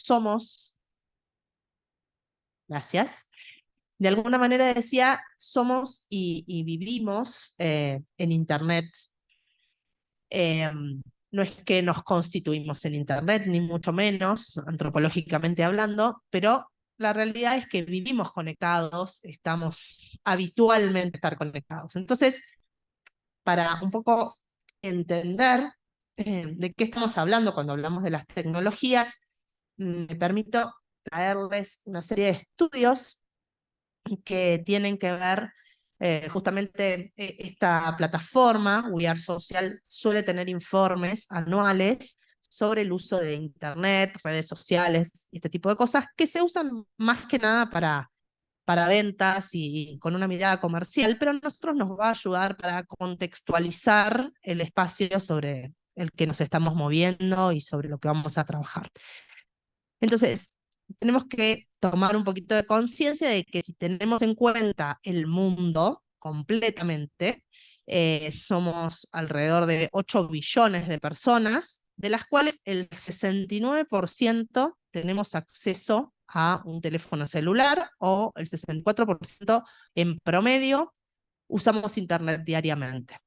somos, gracias, de alguna manera decía, somos y vivimos en Internet. Eh, no es que nos constituimos en Internet, ni mucho menos, antropológicamente hablando, pero la realidad es que vivimos conectados, estamos habitualmente estar conectados. Entonces, para un poco entender de qué estamos hablando cuando hablamos de las tecnologías, me permito traerles una serie de estudios que tienen que ver justamente esta plataforma, We Are Social, suele tener informes anuales sobre el uso de Internet, redes sociales, este tipo de cosas que se usan más que nada para ventas y con una mirada comercial, pero a nosotros nos va a ayudar para contextualizar el espacio sobre el que nos estamos moviendo y sobre lo que vamos a trabajar. Entonces, tenemos que tomar un poquito de conciencia de que si tenemos en cuenta el mundo completamente, somos alrededor de 8 billones de personas, de las cuales el 69% tenemos acceso a un teléfono celular o el 64% en promedio usamos Internet diariamente.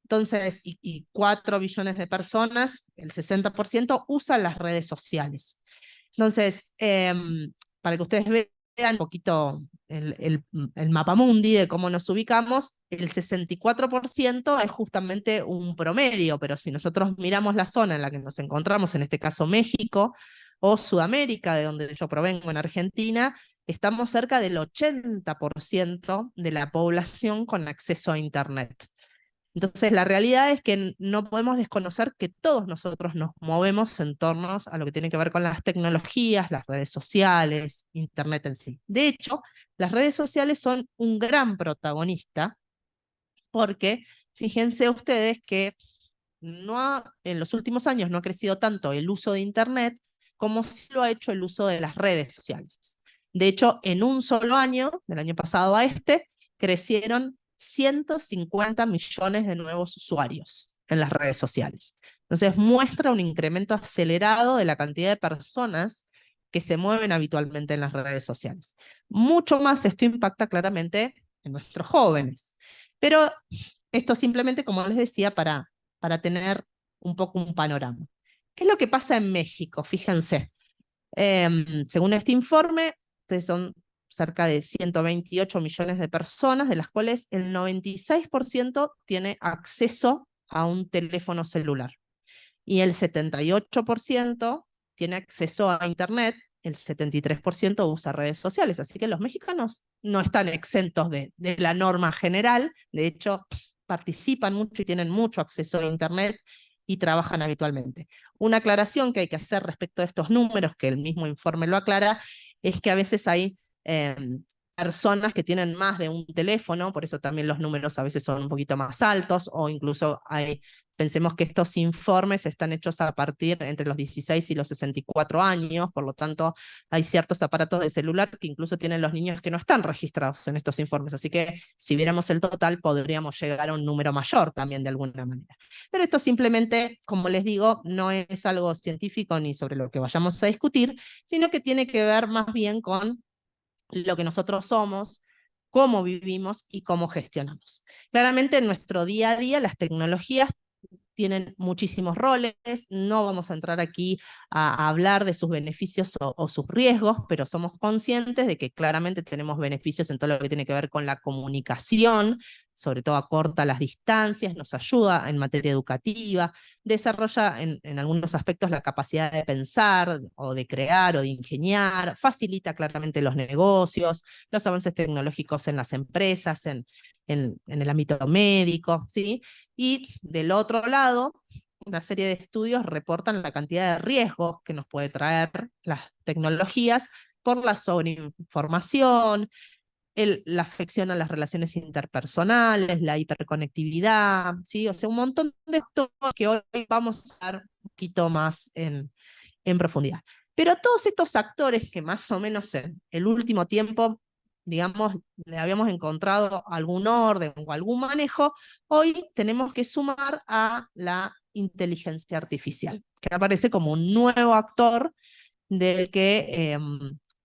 Entonces, y 4 billones de personas, el 60% usan las redes sociales. Entonces, para que ustedes vean un poquito el mapamundi de cómo nos ubicamos, el 64% es justamente un promedio, pero si nosotros miramos la zona en la que nos encontramos, en este caso México o Sudamérica, de donde yo provengo en Argentina, estamos cerca del 80% de la población con acceso a Internet. Entonces, la realidad es que no podemos desconocer que todos nosotros nos movemos en torno a lo que tiene que ver con las tecnologías, las redes sociales, Internet en sí. De hecho, las redes sociales son un gran protagonista porque fíjense ustedes que en los últimos años no ha crecido tanto el uso de Internet como sí lo ha hecho el uso de las redes sociales. De hecho, en un solo año, del año pasado a este, crecieron 150 millones de nuevos usuarios en las redes sociales. Entonces muestra un incremento acelerado de la cantidad de personas que se mueven habitualmente en las redes sociales. Mucho más esto impacta claramente en nuestros jóvenes. Pero esto simplemente, como les decía, para tener un poco un panorama. ¿Qué es lo que pasa en México? Fíjense, según este informe, son cerca de 128 millones de personas, de las cuales el 96% tiene acceso a un teléfono celular y el 78% tiene acceso a Internet, el 73% usa redes sociales, así que los mexicanos no están exentos de la norma general, de hecho participan mucho y tienen mucho acceso a Internet y trabajan habitualmente. Una aclaración que hay que hacer respecto a estos números, que el mismo informe lo aclara, es que a veces hay personas que tienen más de un teléfono, por eso también los números a veces son un poquito más altos, o incluso pensemos que estos informes están hechos a partir entre los 16 y los 64 años, por lo tanto hay ciertos aparatos de celular que incluso tienen los niños que no están registrados en estos informes, así que si viéramos el total podríamos llegar a un número mayor también de alguna manera. Pero esto simplemente, como les digo, no es algo científico ni sobre lo que vayamos a discutir, sino que tiene que ver más bien con lo que nosotros somos, cómo vivimos y cómo gestionamos. Claramente en nuestro día a día las tecnologías tienen muchísimos roles, no vamos a entrar aquí a hablar de sus beneficios o sus riesgos, pero somos conscientes de que claramente tenemos beneficios en todo lo que tiene que ver con la comunicación, sobre todo acorta las distancias, nos ayuda en materia educativa, desarrolla en algunos aspectos la capacidad de pensar o de crear o de ingeniar, facilita claramente los negocios, los avances tecnológicos en las empresas, en el ámbito médico, ¿sí? Y del otro lado, una serie de estudios reportan la cantidad de riesgos que nos puede traer las tecnologías por la sobreinformación, la afección a las relaciones interpersonales, la hiperconectividad, ¿sí? O sea, un montón de esto que hoy vamos a ver un poquito más en profundidad. Pero todos estos actores que más o menos en el último tiempo, digamos, le habíamos encontrado algún orden o algún manejo, hoy tenemos que sumar a la inteligencia artificial, que aparece como un nuevo actor del que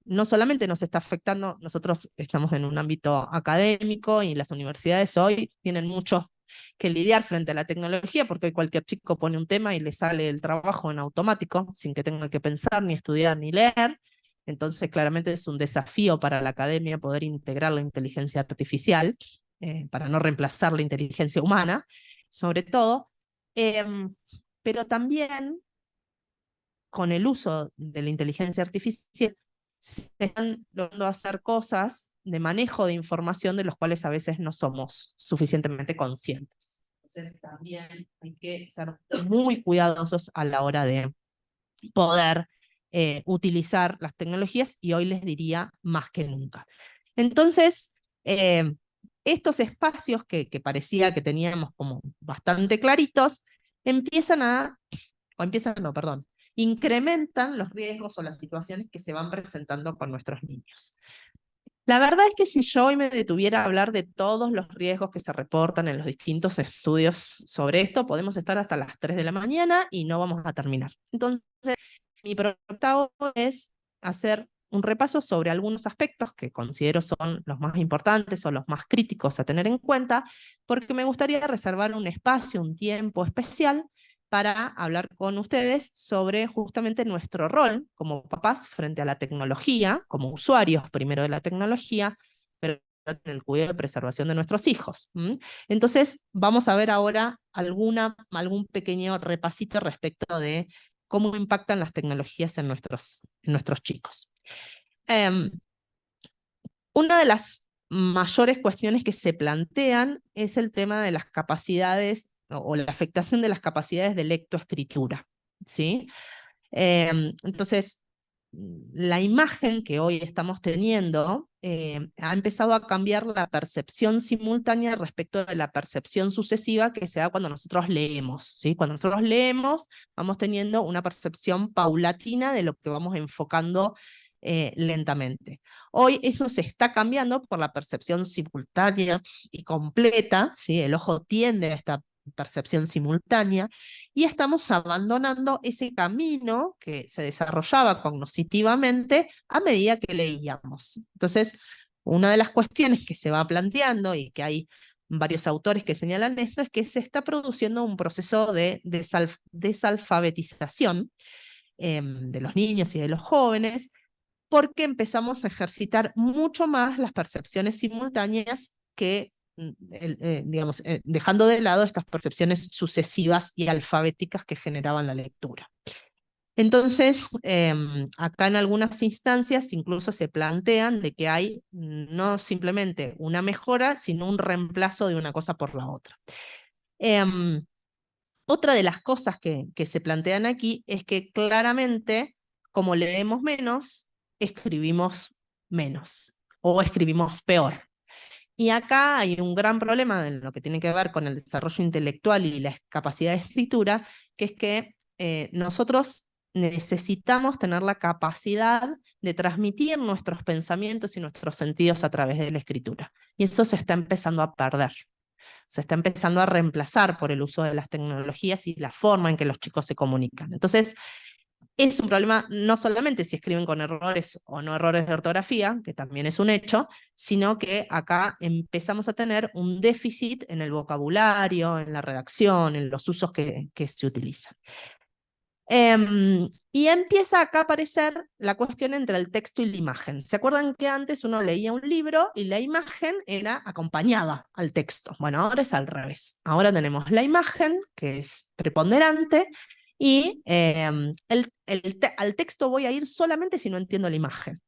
no solamente nos está afectando, nosotros estamos en un ámbito académico y las universidades hoy tienen mucho que lidiar frente a la tecnología, porque hoy cualquier chico pone un tema y le sale el trabajo en automático, sin que tenga que pensar, ni estudiar, ni leer. Entonces, claramente es un desafío para la academia poder integrar la inteligencia artificial, para no reemplazar la inteligencia humana, sobre todo. Em, pero también con el uso de la inteligencia artificial se están logrando hacer cosas de manejo de información de los cuales a veces no somos suficientemente conscientes. Entonces también hay que ser muy cuidadosos a la hora de poder utilizar las tecnologías, y hoy les diría más que nunca. Entonces, estos espacios que parecía que teníamos como bastante claritos, empiezan a, o empiezan, no, perdón, incrementan los riesgos o las situaciones que se van presentando con nuestros niños. La verdad es que si yo hoy me detuviera a hablar de todos los riesgos que se reportan en los distintos estudios sobre esto, podemos estar hasta las 3 de la mañana y no vamos a terminar. Entonces, mi propuesta hoy es hacer un repaso sobre algunos aspectos que considero son los más importantes o los más críticos a tener en cuenta, porque me gustaría reservar un espacio, un tiempo especial para hablar con ustedes sobre justamente nuestro rol como papás frente a la tecnología, como usuarios primero de la tecnología, pero en el cuidado y preservación de nuestros hijos. Entonces, vamos a ver ahora algún pequeño repasito respecto de cómo impactan las tecnologías en nuestros chicos. Una de las mayores cuestiones que se plantean es el tema de las capacidades o la afectación de las capacidades de lectoescritura, ¿sí? Entonces, la imagen que hoy estamos teniendo ha empezado a cambiar la percepción simultánea respecto de la percepción sucesiva que se da cuando nosotros leemos, ¿sí? Cuando nosotros leemos, vamos teniendo una percepción paulatina de lo que vamos enfocando lentamente. Hoy eso se está cambiando por la percepción simultánea y completa, ¿sí? El ojo tiende a esta percepción simultánea, y estamos abandonando ese camino que se desarrollaba cognitivamente a medida que leíamos. Entonces, una de las cuestiones que se va planteando y que hay varios autores que señalan esto es que se está produciendo un proceso de desalfabetización de los niños y de los jóvenes, porque empezamos a ejercitar mucho más las percepciones simultáneas que, digamos, dejando de lado estas percepciones sucesivas y alfabéticas que generaban la lectura. Entonces, acá en algunas instancias incluso se plantean de que hay no simplemente una mejora, sino un reemplazo de una cosa por la otra. Otra de las cosas que se plantean aquí es que claramente, como leemos menos, escribimos menos o escribimos peor. Y acá hay un gran problema en lo que tiene que ver con el desarrollo intelectual y la capacidad de escritura, que es que nosotros necesitamos tener la capacidad de transmitir nuestros pensamientos y nuestros sentidos a través de la escritura. Y eso se está empezando a perder. Se está empezando a reemplazar por el uso de las tecnologías y la forma en que los chicos se comunican. Entonces, es un problema no solamente si escriben con errores o no errores de ortografía, que también es un hecho, sino que acá empezamos a tener un déficit en el vocabulario, en la redacción, en los usos que se utilizan. Y empieza acá a aparecer la cuestión entre el texto y la imagen. ¿Se acuerdan que antes uno leía un libro y la imagen acompañaba al texto? Bueno, ahora es al revés. Ahora tenemos la imagen, que es preponderante, y al texto voy a ir solamente si no entiendo la imagen.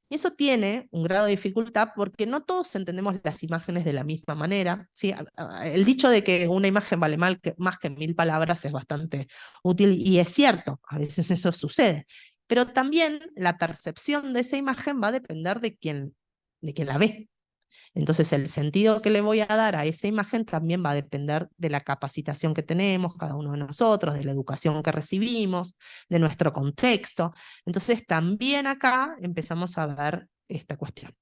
Y eso tiene un grado de dificultad porque no todos entendemos las imágenes de la misma manera, ¿sí? El dicho de que una imagen vale más que 1000 palabras es bastante útil, y es cierto, a veces eso sucede. Pero también la percepción de esa imagen va a depender de quien la ve. Entonces el sentido que le voy a dar a esa imagen también va a depender de la capacitación que tenemos cada uno de nosotros, de la educación que recibimos, de nuestro contexto. Entonces también acá empezamos a ver esta cuestión.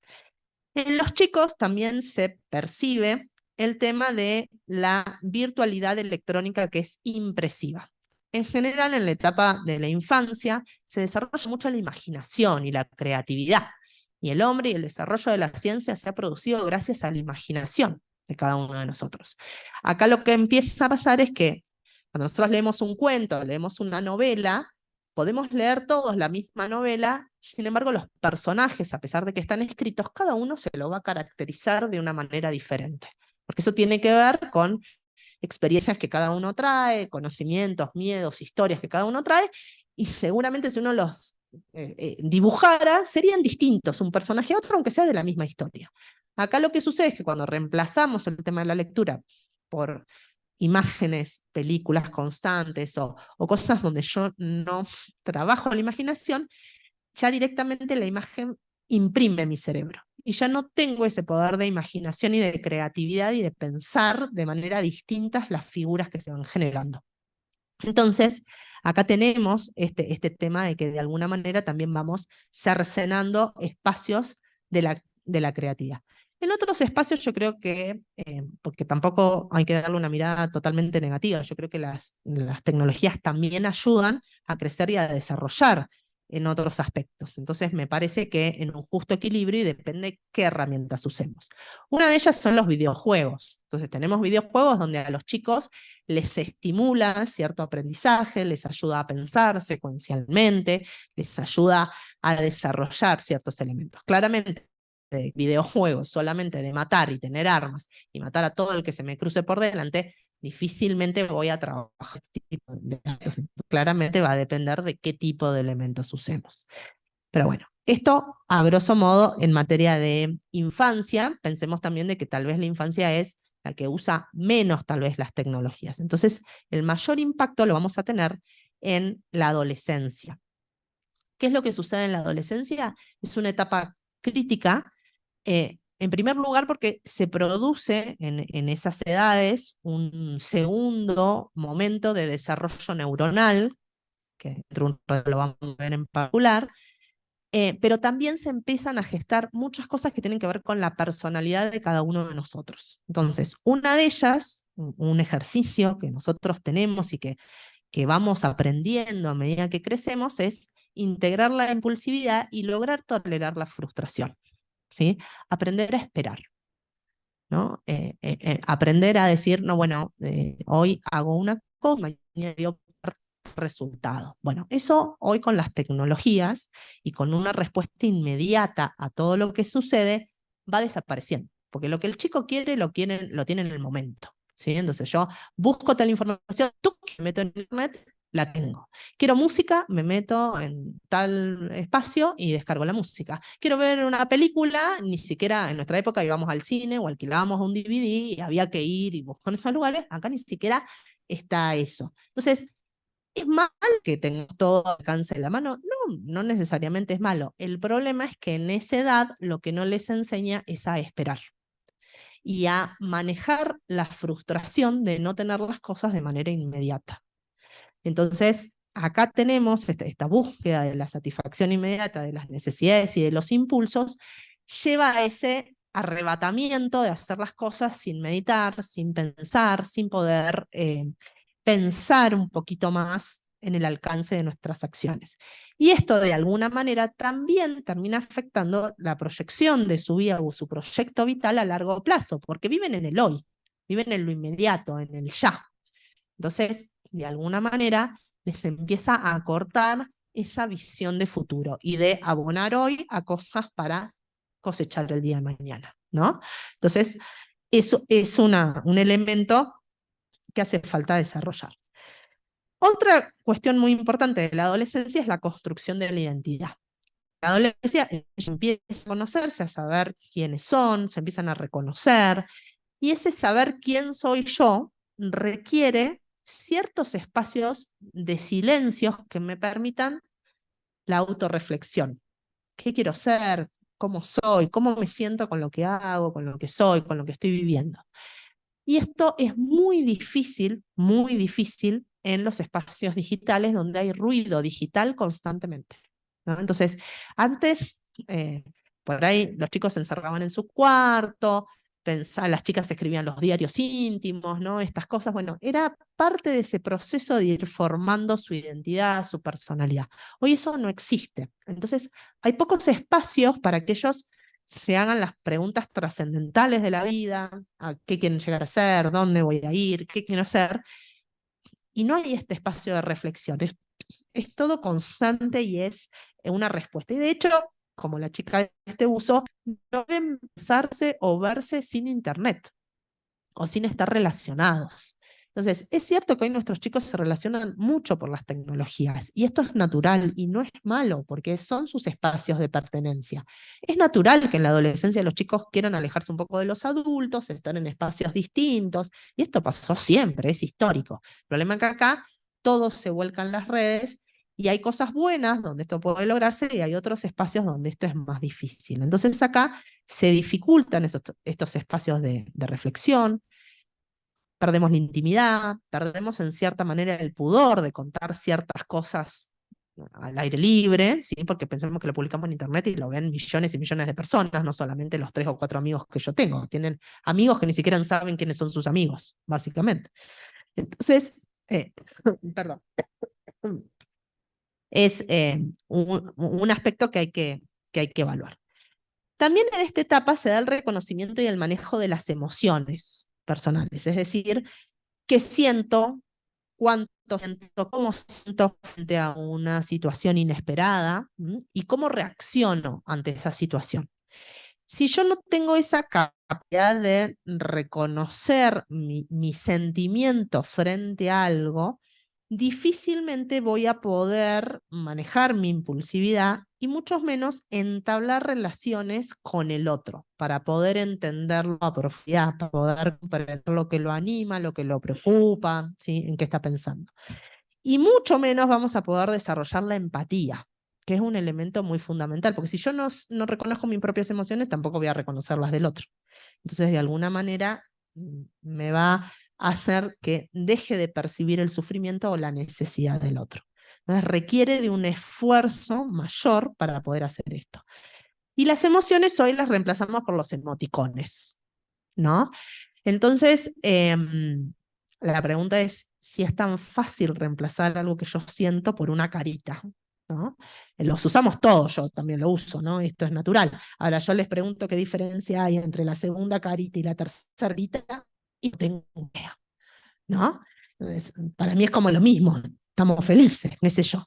En los chicos también se percibe el tema de la virtualidad electrónica, que es impresiva. en general en la etapa de la infancia se desarrolla mucho la imaginación y la creatividad. Y el hombre y el desarrollo de la ciencia se ha producido gracias a la imaginación de cada uno de nosotros. Acá lo que empieza a pasar es que cuando nosotros leemos un cuento, leemos una novela, podemos leer todos la misma novela, sin embargo los personajes, a pesar de que están escritos, cada uno se lo va a caracterizar de una manera diferente. Porque eso tiene que ver con experiencias que cada uno trae, conocimientos, miedos, historias que cada uno trae, y seguramente si uno los dibujara, serían distintos un personaje a otro, aunque sea de la misma historia. Acá lo que sucede es que cuando reemplazamos el tema de la lectura por imágenes, películas constantes o cosas donde yo no trabajo la imaginación, ya directamente la imagen imprime mi cerebro. Y ya no tengo ese poder de imaginación y de creatividad y de pensar de manera distinta las figuras que se van generando. Entonces, acá tenemos este tema de que de alguna manera también vamos cercenando espacios de la creatividad. En otros espacios yo creo que, porque tampoco hay que darle una mirada totalmente negativa, yo creo que las tecnologías también ayudan a crecer y a desarrollar en otros aspectos. Entonces me parece que en un justo equilibrio y depende qué herramientas usemos. Una de ellas son los videojuegos. Entonces tenemos videojuegos donde a los chicos les estimula cierto aprendizaje, les ayuda a pensar secuencialmente, les ayuda a desarrollar ciertos elementos. Claramente, de videojuegos solamente de matar y tener armas y matar a todo el que se me cruce por delante, difícilmente voy a trabajar este tipo de elementos. Claramente va a depender de qué tipo de elementos usemos. Pero bueno, esto a grosso modo en materia de infancia, pensemos también de que tal vez la infancia es la que usa menos tal vez las tecnologías. Entonces, el mayor impacto lo vamos a tener en la adolescencia. ¿Qué es lo que sucede en la adolescencia? Es una etapa crítica, en primer lugar porque se produce en esas edades un segundo momento de desarrollo neuronal, que dentro de un rato lo vamos a ver en particular, pero también se empiezan a gestar muchas cosas que tienen que ver con la personalidad de cada uno de nosotros. Entonces, una de ellas, un ejercicio que nosotros tenemos y que vamos aprendiendo a medida que crecemos, es integrar la impulsividad y lograr tolerar la frustración, ¿sí? Aprender a esperar, ¿no? Aprender a decir, no, bueno, hoy hago una cosa, mañana veo resultado. Bueno, eso hoy con las tecnologías y con una respuesta inmediata a todo lo que sucede va desapareciendo, porque lo que el chico quiere lo tiene en el momento, ¿sí? Entonces yo busco tal información, tú me meto en internet, la tengo. Quiero música, me meto en tal espacio y descargo la música. Quiero ver una película, ni siquiera en nuestra época íbamos al cine o alquilábamos un DVD y había que ir y buscar en esos lugares, acá ni siquiera está eso. Entonces, ¿es mal que tenga todo al alcance de la mano? No, no necesariamente es malo. El problema es que en esa edad lo que no les enseña es a esperar y a manejar la frustración de no tener las cosas de manera inmediata. Entonces, acá tenemos esta búsqueda de la satisfacción inmediata de las necesidades y de los impulsos, lleva a ese arrebatamiento de hacer las cosas sin meditar, sin pensar, sin poder pensar un poquito más en el alcance de nuestras acciones. Y esto de alguna manera también termina afectando la proyección de su vida o su proyecto vital a largo plazo, porque viven en el hoy, viven en lo inmediato, en el ya. Entonces, de alguna manera, les empieza a cortar esa visión de futuro y de abonar hoy a cosas para cosechar el día de mañana, ¿no? Entonces, eso es un elemento que hace falta desarrollar. Otra cuestión muy importante de la adolescencia es la construcción de la identidad. La adolescencia empieza a conocerse, a saber quiénes son, se empiezan a reconocer, y ese saber quién soy yo requiere ciertos espacios de silencios que me permitan la autorreflexión. ¿Qué quiero ser? ¿Cómo soy? ¿Cómo me siento con lo que hago, con lo que soy, con lo que estoy viviendo? Y esto es muy difícil en los espacios digitales donde hay ruido digital constantemente, ¿no? Entonces, antes, por ahí los chicos se encerraban en su cuarto, las chicas escribían los diarios íntimos, ¿no? Estas cosas, bueno, era parte de ese proceso de ir formando su identidad, su personalidad. Hoy eso no existe. Entonces, hay pocos espacios para que ellos se hagan las preguntas trascendentales de la vida, a qué quieren llegar a ser, dónde voy a ir, qué quiero ser, y no hay este espacio de reflexión. Es todo constante y es una respuesta. Y de hecho, como la chica de este uso, no deben pensarse o verse sin internet o sin estar relacionados. Entonces, es cierto que hoy nuestros chicos se relacionan mucho por las tecnologías y esto es natural y no es malo porque son sus espacios de pertenencia. Es natural que en la adolescencia los chicos quieran alejarse un poco de los adultos, estar en espacios distintos y esto pasó siempre, es histórico. El problema es que acá todos se vuelcan las redes y hay cosas buenas donde esto puede lograrse y hay otros espacios donde esto es más difícil. Entonces acá se dificultan estos espacios de reflexión, perdemos la intimidad, perdemos en cierta manera el pudor de contar ciertas cosas al aire libre, ¿sí? Porque pensemos que lo publicamos en internet y lo ven millones y millones de personas, no solamente los 3 o 4 amigos que yo tengo, tienen amigos que ni siquiera saben quiénes son sus amigos, básicamente. Entonces, perdón, es un aspecto que hay que evaluar. También en esta etapa se da el reconocimiento y el manejo de las emociones personales, es decir, qué siento, cuánto siento, cómo siento frente a una situación inesperada y cómo reacciono ante esa situación. Si yo no tengo esa capacidad de reconocer mi sentimiento frente a algo, difícilmente voy a poder manejar mi impulsividad y mucho menos entablar relaciones con el otro para poder entenderlo a profundidad, para poder comprender lo que lo anima, lo que lo preocupa, ¿sí? En qué está pensando. Y mucho menos vamos a poder desarrollar la empatía, que es un elemento muy fundamental, porque si yo no reconozco mis propias emociones, tampoco voy a reconocer las del otro. Entonces, de alguna manera, me va a hacer que deje de percibir el sufrimiento o la necesidad del otro. Entonces, requiere de un esfuerzo mayor para poder hacer esto. Y las emociones hoy las reemplazamos por los emoticones, ¿no? Entonces, la pregunta es si es tan fácil reemplazar algo que yo siento por una carita, ¿no? Los usamos todos, yo también lo uso, ¿no? Esto es natural. Ahora yo les pregunto qué diferencia hay entre la segunda carita y la tercera carita y no tengo idea, ¿no? Entonces, para mí es como lo mismo, estamos felices, qué sé yo.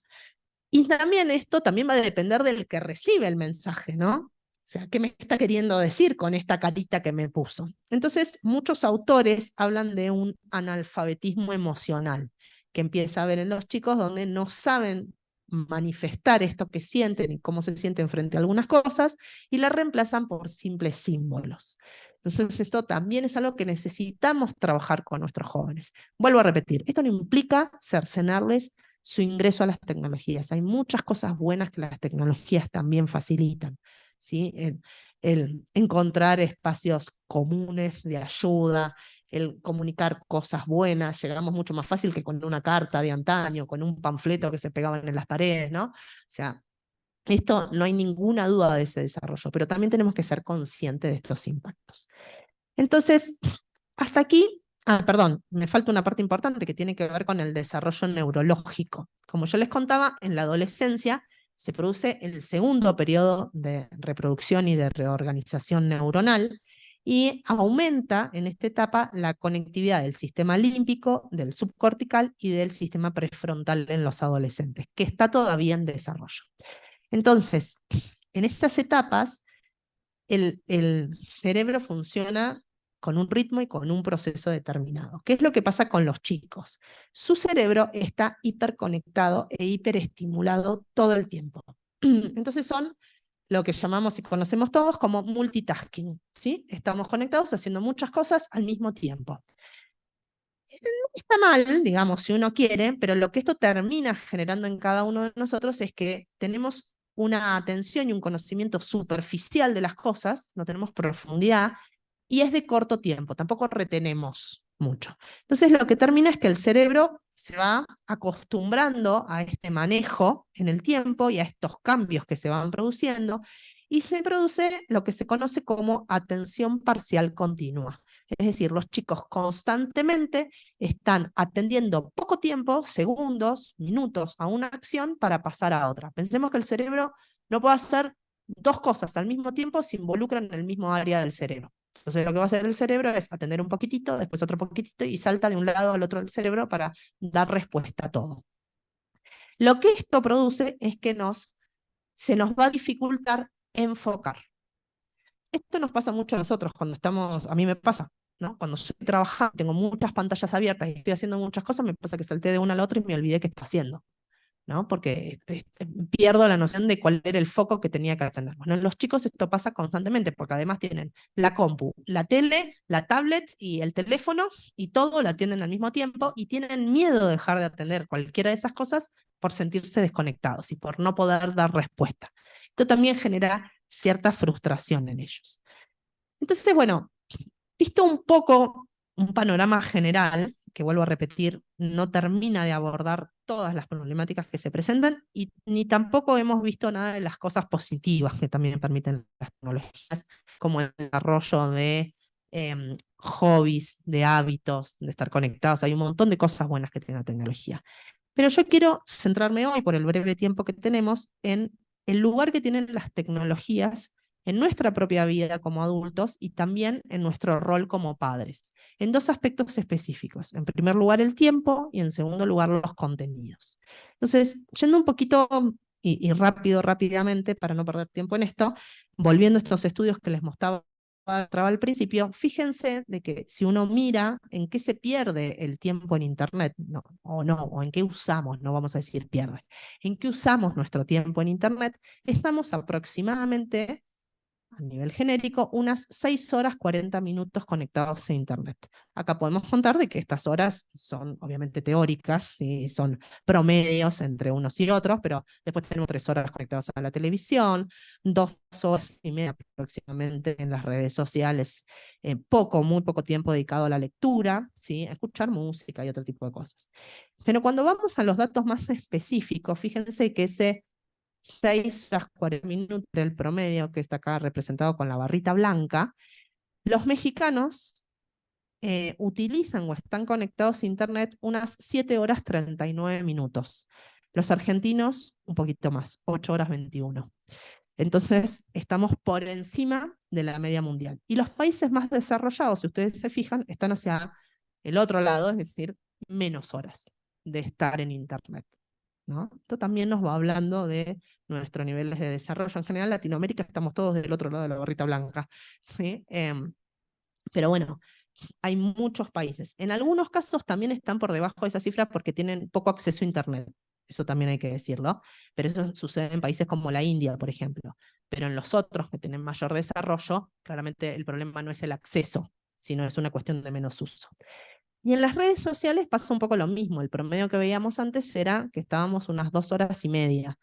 Y también esto también va a depender del que recibe el mensaje, ¿no? O sea, ¿qué me está queriendo decir con esta carita que me puso? Entonces, muchos autores hablan de un analfabetismo emocional que empieza a haber en los chicos donde no saben manifestar esto que sienten y cómo se sienten frente a algunas cosas y la reemplazan por simples símbolos. Entonces, esto también es algo que necesitamos trabajar con nuestros jóvenes. Vuelvo a repetir, esto no implica cercenarles su ingreso a las tecnologías. Hay muchas cosas buenas que las tecnologías también facilitan, ¿sí? El encontrar espacios comunes de ayuda, el comunicar cosas buenas, llegamos mucho más fácil que con una carta de antaño, con un panfleto que se pegaban en las paredes, ¿no? O sea, esto no hay ninguna duda de ese desarrollo, pero también tenemos que ser conscientes de estos impactos. Entonces, hasta aquí, perdón, me falta una parte importante que tiene que ver con el desarrollo neurológico. Como yo les contaba, en la adolescencia se produce el segundo periodo de reproducción y de reorganización neuronal y aumenta en esta etapa la conectividad del sistema límbico, del subcortical y del sistema prefrontal en los adolescentes, que está todavía en desarrollo. Entonces, en estas etapas, el cerebro funciona con un ritmo y con un proceso determinado. ¿Qué es lo que pasa con los chicos? Su cerebro está hiperconectado e hiperestimulado todo el tiempo. Entonces son lo que llamamos y conocemos todos como multitasking, ¿sí? Estamos conectados haciendo muchas cosas al mismo tiempo. No está mal, digamos, si uno quiere, pero lo que esto termina generando en cada uno de nosotros es que tenemos una atención y un conocimiento superficial de las cosas, no tenemos profundidad, y es de corto tiempo, tampoco retenemos mucho. Entonces lo que termina es que el cerebro se va acostumbrando a este manejo en el tiempo y a estos cambios que se van produciendo, y se produce lo que se conoce como atención parcial continua. Es decir, los chicos constantemente están atendiendo poco tiempo, segundos, minutos, a una acción para pasar a otra. Pensemos que el cerebro no puede hacer dos cosas al mismo tiempo si involucran en el mismo área del cerebro. Entonces lo que va a hacer el cerebro es atender un poquitito, después otro poquitito y salta de un lado al otro del cerebro para dar respuesta a todo. Lo que esto produce es que se nos va a dificultar enfocar. Esto nos pasa mucho a nosotros cuando estamos, a mí me pasa, ¿no? Cuando estoy trabajando, tengo muchas pantallas abiertas y estoy haciendo muchas cosas, me pasa que salté de una a la otra y me olvidé qué está haciendo, ¿no? Porque pierdo la noción de cuál era el foco que tenía que atender. Bueno, en los chicos esto pasa constantemente, porque además tienen la compu, la tele, la tablet y el teléfono, y todo lo atienden al mismo tiempo, y tienen miedo de dejar de atender cualquiera de esas cosas por sentirse desconectados y por no poder dar respuesta. Esto también genera cierta frustración en ellos. Entonces, bueno, visto un poco un panorama general, que vuelvo a repetir, no termina de abordar todas las problemáticas que se presentan y ni tampoco hemos visto nada de las cosas positivas que también permiten las tecnologías, como el desarrollo de hobbies, de hábitos, de estar conectados. Hay un montón de cosas buenas que tiene la tecnología. Pero yo quiero centrarme hoy, por el breve tiempo que tenemos, en el lugar que tienen las tecnologías en nuestra propia vida como adultos y también en nuestro rol como padres, en dos aspectos específicos. En primer lugar, el tiempo y en segundo lugar, los contenidos. Entonces, yendo un poquito rápidamente, para no perder tiempo en esto, volviendo a estos estudios que les mostraba al principio, fíjense de que si uno mira en qué se pierde el tiempo en Internet, o en qué usamos, no vamos a decir pierde, en qué usamos nuestro tiempo en Internet, estamos aproximadamente, a nivel genérico, unas 6 horas 40 minutos conectados a Internet. Acá podemos contar de que estas horas son obviamente teóricas, y son promedios entre unos y otros, pero después tenemos 3 horas conectados a la televisión, 2 horas y media aproximadamente en las redes sociales, muy poco tiempo dedicado a la lectura, ¿sí? A escuchar música y otro tipo de cosas. Pero cuando vamos a los datos más específicos, fíjense que ese 6 horas 40 minutos el promedio, que está acá representado con la barrita blanca, los mexicanos utilizan o están conectados a Internet unas 7 horas 39 minutos. Los argentinos, un poquito más, 8 horas 21. Entonces, estamos por encima de la media mundial. Y los países más desarrollados, si ustedes se fijan, están hacia el otro lado, es decir, menos horas de estar en Internet, ¿no? Esto también nos va hablando de nuestros niveles de desarrollo. En general, Latinoamérica estamos todos del otro lado de la barrita blanca, ¿sí? Pero bueno, hay muchos países. En algunos casos también están por debajo de esa cifra porque tienen poco acceso a Internet. Eso también hay que decirlo. Pero eso sucede en países como la India, por ejemplo. Pero en los otros que tienen mayor desarrollo, claramente el problema no es el acceso, sino es una cuestión de menos uso. Y en las redes sociales pasa un poco lo mismo. El promedio que veíamos antes era que estábamos unas 2 horas y media.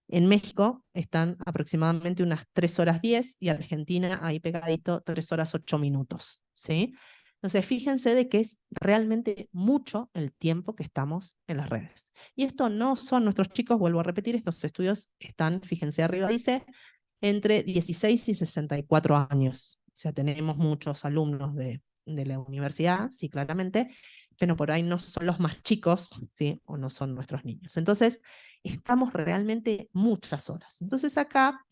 En México están aproximadamente unas 3 horas 10 y Argentina ahí pegadito 3 horas 8 minutos, ¿sí? Entonces fíjense de que es realmente mucho el tiempo que estamos en las redes. Y esto no son nuestros chicos, vuelvo a repetir, estos estudios están, fíjense arriba dice, entre 16 y 64 años. O sea, tenemos muchos alumnos de la universidad, sí, claramente, pero por ahí no son los más chicos, ¿sí? O no son nuestros niños. Entonces, estamos realmente muchas horas. Entonces acá,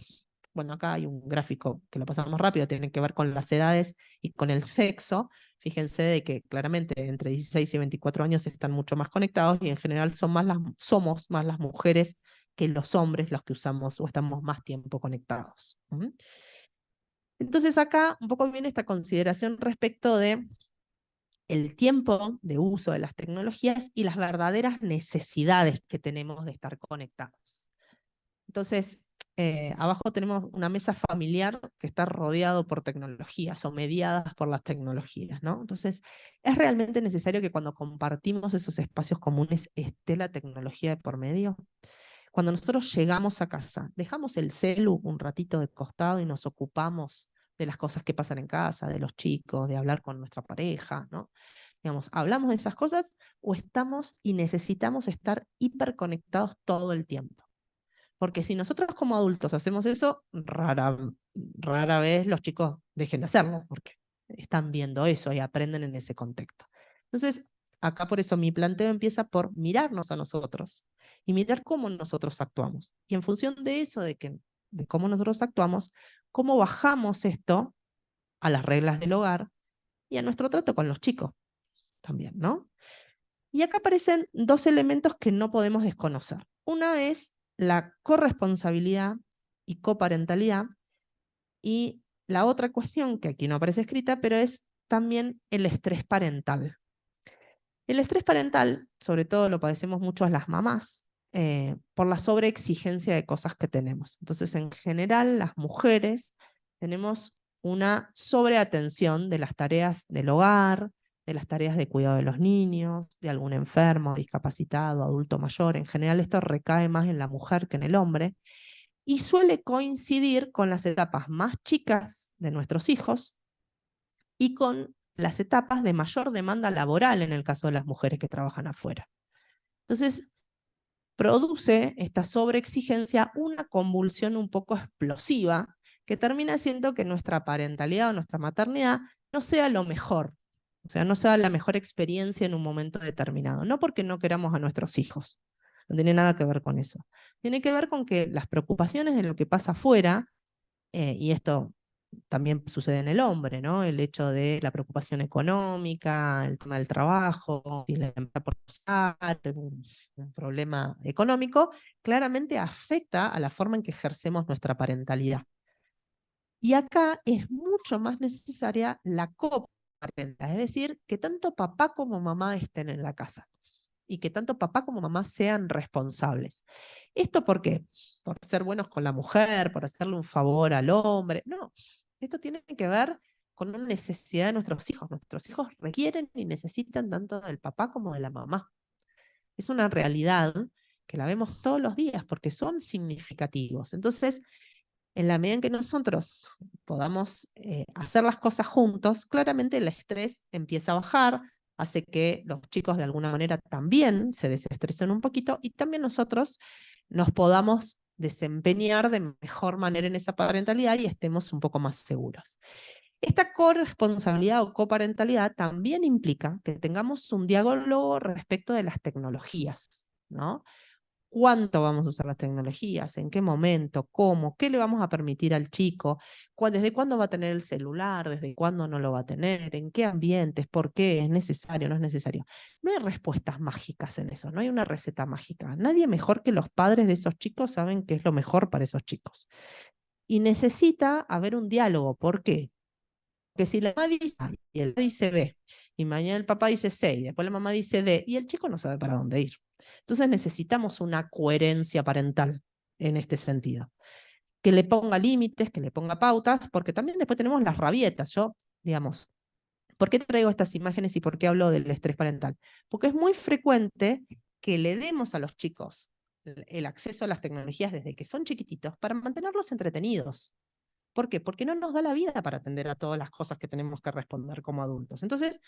bueno, acá hay un gráfico que lo pasamos rápido, tiene que ver con las edades y con el sexo. Fíjense de que claramente entre 16 y 24 años están mucho más conectados y en general somos más las mujeres que los hombres los que usamos o estamos más tiempo conectados. Entonces acá un poco viene esta consideración respecto de el tiempo de uso de las tecnologías y las verdaderas necesidades que tenemos de estar conectados. Entonces, abajo tenemos una mesa familiar que está rodeado por tecnologías o mediadas por las tecnologías, ¿no? Entonces, es realmente necesario que cuando compartimos esos espacios comunes esté la tecnología de por medio. Cuando nosotros llegamos a casa, dejamos el celu un ratito de costado y nos ocupamos de las cosas que pasan en casa, de los chicos, de hablar con nuestra pareja, ¿no? Digamos, ¿hablamos de esas cosas o estamos y necesitamos estar hiperconectados todo el tiempo? Porque si nosotros como adultos hacemos eso, rara vez los chicos dejen de hacerlo, porque están viendo eso y aprenden en ese contexto. Entonces, acá por eso mi planteo empieza por mirarnos a nosotros y mirar cómo nosotros actuamos. Y en función de eso, de cómo nosotros actuamos, cómo bajamos esto a las reglas del hogar y a nuestro trato con los chicos también, ¿no? Y acá aparecen dos elementos que no podemos desconocer. Una es la corresponsabilidad y coparentalidad, y la otra cuestión, que aquí no aparece escrita, pero es también el estrés parental. El estrés parental, sobre todo lo padecemos mucho las mamás, por la sobreexigencia de cosas que tenemos. Entonces, en general, las mujeres tenemos una sobreatención de las tareas del hogar, de las tareas de cuidado de los niños, de algún enfermo, discapacitado, adulto mayor. En general, esto recae más en la mujer que en el hombre y suele coincidir con las etapas más chicas de nuestros hijos y con las etapas de mayor demanda laboral en el caso de las mujeres que trabajan afuera. Entonces, produce esta sobreexigencia una convulsión un poco explosiva que termina haciendo que nuestra parentalidad o nuestra maternidad no sea lo mejor, o sea, no sea la mejor experiencia en un momento determinado. No porque no queramos a nuestros hijos, no tiene nada que ver con eso. Tiene que ver con que las preocupaciones de lo que pasa afuera, y esto también sucede en el hombre, ¿no? El hecho de la preocupación económica, el tema del trabajo, si la empresa por pasar, un problema económico, claramente afecta a la forma en que ejercemos nuestra parentalidad. Y acá es mucho más necesaria la coparentalidad, es decir, que tanto papá como mamá estén en la casa y que tanto papá como mamá sean responsables. ¿Esto por qué? ¿Por ser buenos con la mujer, por hacerle un favor al hombre? No, esto tiene que ver con una necesidad de nuestros hijos. Nuestros hijos requieren y necesitan tanto del papá como de la mamá. Es una realidad que la vemos todos los días porque son significativos. Entonces, en la medida en que nosotros podamos hacer las cosas juntos, claramente el estrés empieza a bajar, hace que los chicos de alguna manera también se desestresen un poquito y también nosotros nos podamos desempeñar de mejor manera en esa parentalidad y estemos un poco más seguros. Esta corresponsabilidad o coparentalidad también implica que tengamos un diálogo respecto de las tecnologías, ¿no? ¿Cuánto vamos a usar las tecnologías? ¿En qué momento? ¿Cómo? ¿Qué le vamos a permitir al chico? ¿Desde cuándo va a tener el celular? ¿Desde cuándo no lo va a tener? ¿En qué ambientes? ¿Por qué? ¿Es necesario? ¿No es necesario? No hay respuestas mágicas en eso, no hay una receta mágica. Nadie mejor que los padres de esos chicos saben qué es lo mejor para esos chicos. Y necesita haber un diálogo. ¿Por qué? Que si la mamá dice A y el papá dice B, y mañana el papá dice C, y después la mamá dice D, y el chico no sabe para dónde ir. Entonces necesitamos una coherencia parental en este sentido. Que le ponga límites, que le ponga pautas, porque también después tenemos las rabietas. Yo, digamos, ¿por qué traigo estas imágenes y por qué hablo del estrés parental? Porque es muy frecuente que le demos a los chicos el acceso a las tecnologías desde que son chiquititos para mantenerlos entretenidos. ¿Por qué? Porque no nos da la vida para atender a todas las cosas que tenemos que responder como adultos. Entonces,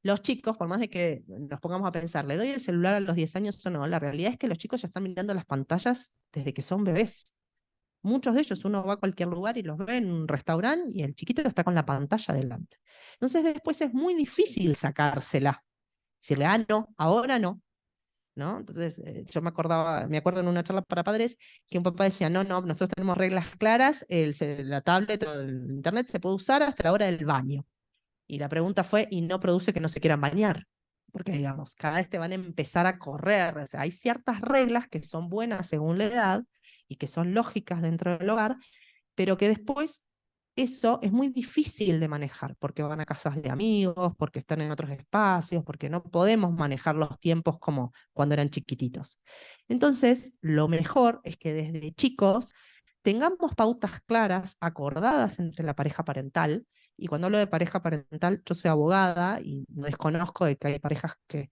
los chicos, por más de que nos pongamos a pensar, ¿le doy el celular a los 10 años o no? La realidad es que los chicos ya están mirando las pantallas desde que son bebés. Muchos de ellos, uno va a cualquier lugar y los ve en un restaurante y el chiquito está con la pantalla delante. Entonces, después es muy difícil sacársela. Decirle, ah, no, ahora no. ¿No? Entonces, yo me acuerdo en una charla para padres que un papá decía, no, no, nosotros tenemos reglas claras, la tablet o el internet se puede usar hasta la hora del baño. Y la pregunta fue, ¿y no produce que no se quieran bañar? Porque, digamos, cada vez te van a empezar a correr. O sea, hay ciertas reglas que son buenas según la edad y que son lógicas dentro del hogar, pero que después eso es muy difícil de manejar, porque van a casas de amigos, porque están en otros espacios, porque no podemos manejar los tiempos como cuando eran chiquititos. Entonces, lo mejor es que desde chicos tengamos pautas claras, acordadas entre la pareja parental, y cuando hablo de pareja parental, yo soy abogada y no desconozco de que hay parejas que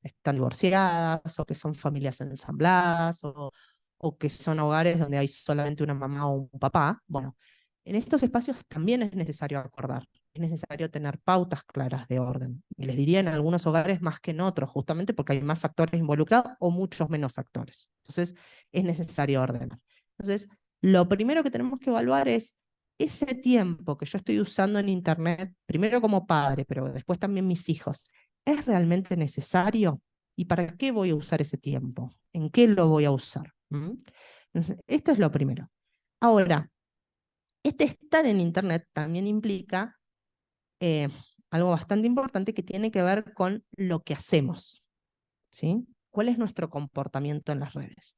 están divorciadas o que son familias ensambladas o que son hogares donde hay solamente una mamá o un papá. Bueno, en estos espacios también es necesario acordar, es necesario tener pautas claras de orden. Y les diría en algunos hogares más que en otros, justamente porque hay más actores involucrados o muchos menos actores. Entonces, es necesario ordenar. Entonces, lo primero que tenemos que evaluar es ese tiempo que yo estoy usando en Internet, primero como padre, pero después también mis hijos, ¿es realmente necesario? ¿Y para qué voy a usar ese tiempo? ¿En qué lo voy a usar? ¿Mm? Entonces, esto es lo primero. Ahora, este estar en Internet también implica eh, algo bastante importante que tiene que ver con lo que hacemos, ¿sí? ¿Cuál es nuestro comportamiento en las redes?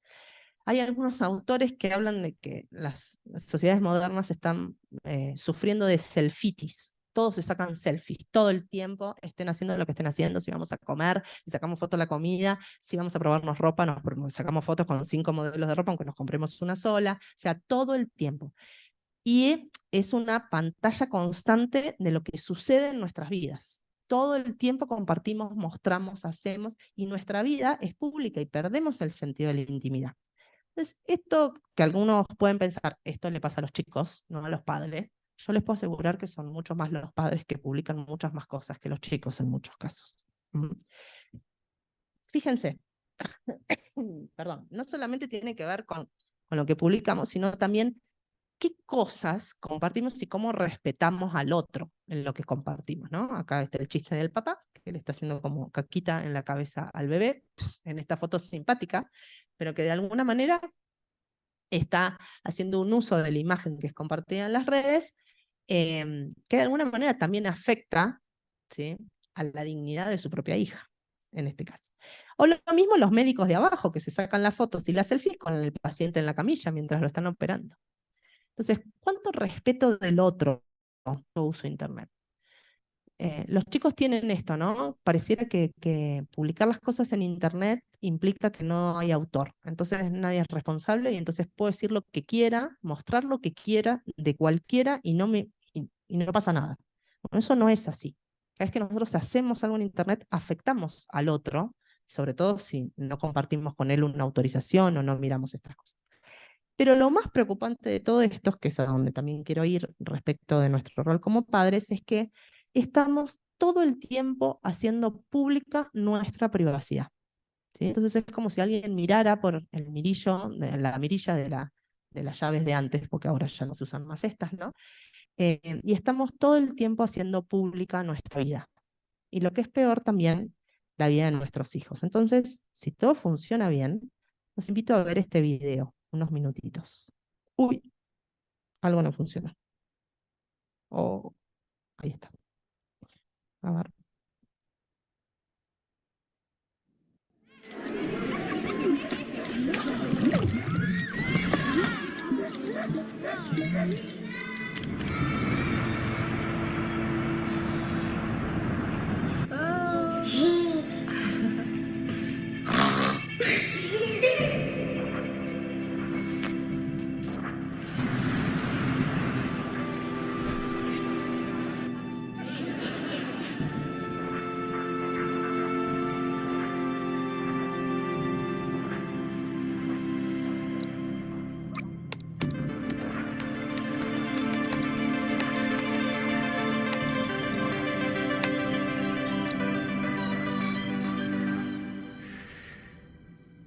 Hay algunos autores que hablan de que las sociedades modernas están sufriendo de selfitis. Todos se sacan selfies todo el tiempo, estén haciendo lo que estén haciendo, si vamos a comer, si sacamos fotos de la comida, si vamos a probarnos ropa, nos sacamos fotos con 5 modelos de ropa, aunque nos compremos una sola, o sea, todo el tiempo. Y es una pantalla constante de lo que sucede en nuestras vidas. Todo el tiempo compartimos, mostramos, hacemos, y nuestra vida es pública y perdemos el sentido de la intimidad. Entonces, esto que algunos pueden pensar, esto le pasa a los chicos, no a los padres, yo les puedo asegurar que son mucho más los padres que publican muchas más cosas que los chicos en muchos casos. Fíjense, perdón, no solamente tiene que ver con lo que publicamos, sino también qué cosas compartimos y cómo respetamos al otro en lo que compartimos, ¿no? Acá está el chiste del papá, que le está haciendo como caquita en la cabeza al bebé, en esta foto simpática, pero que de alguna manera está haciendo un uso de la imagen que es compartida en las redes, que de alguna manera también afecta, ¿sí?, a la dignidad de su propia hija, en este caso. O lo mismo los médicos de abajo, que se sacan las fotos y las selfies con el paciente en la camilla mientras lo están operando. Entonces, ¿cuánto respeto del otro yo uso Internet? Los chicos tienen esto, ¿no? Pareciera que publicar las cosas en Internet implica que no hay autor. Entonces nadie es responsable y entonces puedo decir lo que quiera, mostrar lo que quiera, de cualquiera y no pasa nada. Bueno, eso no es así. Cada vez que nosotros hacemos algo en Internet, afectamos al otro, sobre todo si no compartimos con él una autorización o no miramos estas cosas. Pero lo más preocupante de todo esto, que es a donde también quiero ir respecto de nuestro rol como padres, es que estamos todo el tiempo haciendo pública nuestra privacidad, ¿sí? Entonces es como si alguien mirara por el mirillo, la mirilla de las llaves de antes, porque ahora ya no se usan más estas, ¿no? Y estamos todo el tiempo haciendo pública nuestra vida. Y lo que es peor también, la vida de nuestros hijos. Entonces, si todo funciona bien, los invito a ver este video, unos minutitos. Uy, algo no funciona. Oh, ahí está. A ver.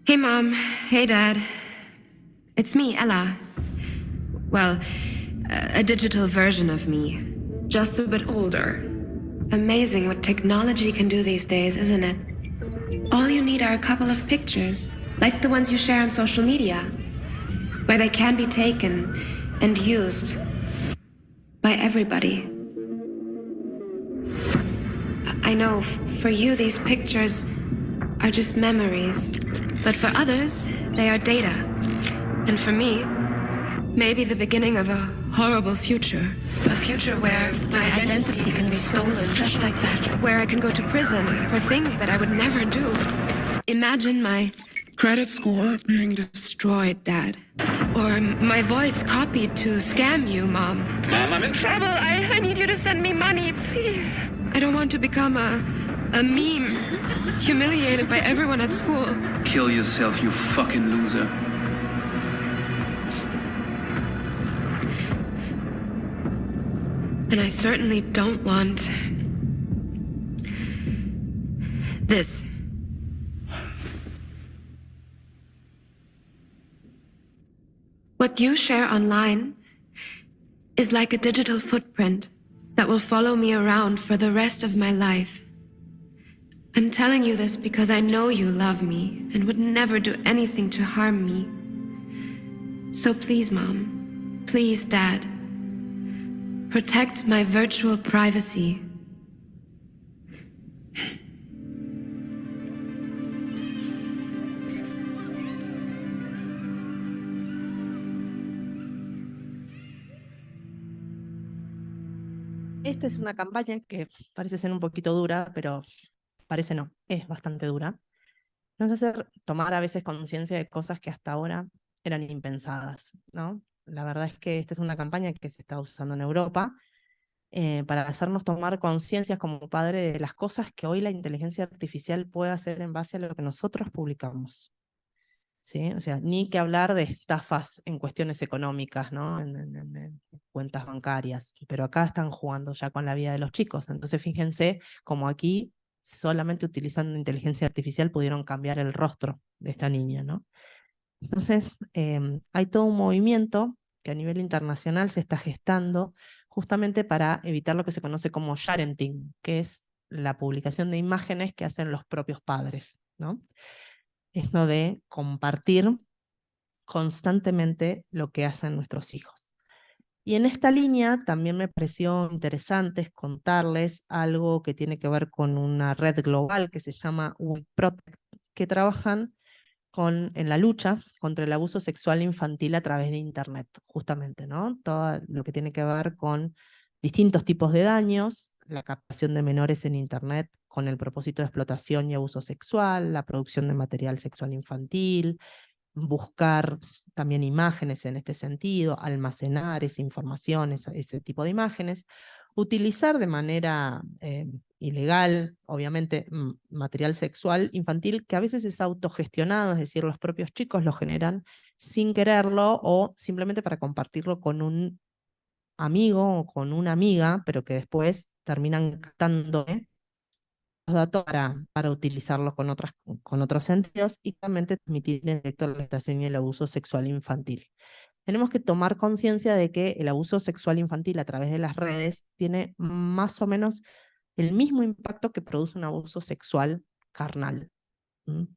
Hey, Mom. Hey, Dad. It's me, Ella. Well, a digital version of me. Just a bit older. Amazing what technology can do these days, isn't it? All you need are a couple of pictures, like the ones you share on social media, where they can be taken and used by everybody. I know, for you, these pictures are just memories. But for others, they are data. And for me, maybe the beginning of a horrible future. A future where my identity can be stolen just like that. Where I can go to prison for things that I would never do. Imagine my credit score being destroyed, Dad. Or my voice copied to scam you, Mom. Mom, I'm in trouble. I need you to send me money, please. I don't want to become a meme, humiliated by everyone at school. Kill yourself, you fucking loser. And I certainly don't want this. What you share online is like a digital footprint that will follow me around for the rest of my life. I'm telling you this because I know you love me and would never do anything to harm me. So please, Mom, please, Dad, protect my virtual privacy. Esta es una campaña que parece ser un poquito dura, pero parece no, es bastante dura. Nos hace tomar a veces conciencia de cosas que hasta ahora eran impensadas, ¿no? La verdad es que esta es una campaña que se está usando en Europa para hacernos tomar conciencia como padre de las cosas que hoy la inteligencia artificial puede hacer en base a lo que nosotros publicamos. ¿Sí? O sea, ni que hablar de estafas en cuestiones económicas, ¿no? En cuentas bancarias, pero acá están jugando ya con la vida de los chicos. Entonces fíjense como aquí, solamente utilizando inteligencia artificial, pudieron cambiar el rostro de esta niña, ¿no? Entonces, hay todo un movimiento que a nivel internacional se está gestando justamente para evitar lo que se conoce como sharenting, que es la publicación de imágenes que hacen los propios padres, ¿no? Es lo de compartir constantemente lo que hacen nuestros hijos. Y en esta línea también me pareció interesante contarles algo que tiene que ver con una red global que se llama We Protect, que trabajan en la lucha contra el abuso sexual infantil a través de Internet, justamente, ¿no? Todo lo que tiene que ver con distintos tipos de daños, la captación de menores en Internet con el propósito de explotación y abuso sexual, la producción de material sexual infantil, buscar también imágenes en este sentido, almacenar esa información, ese tipo de imágenes, utilizar de manera ilegal, obviamente, material sexual infantil que a veces es autogestionado, es decir, los propios chicos lo generan sin quererlo o simplemente para compartirlo con un amigo o con una amiga, pero que después terminan captando los datos para utilizarlos con otros sentidos y también transmitir en directo la explotación y el abuso sexual infantil. Tenemos que tomar conciencia de que el abuso sexual infantil a través de las redes tiene más o menos el mismo impacto que produce un abuso sexual carnal,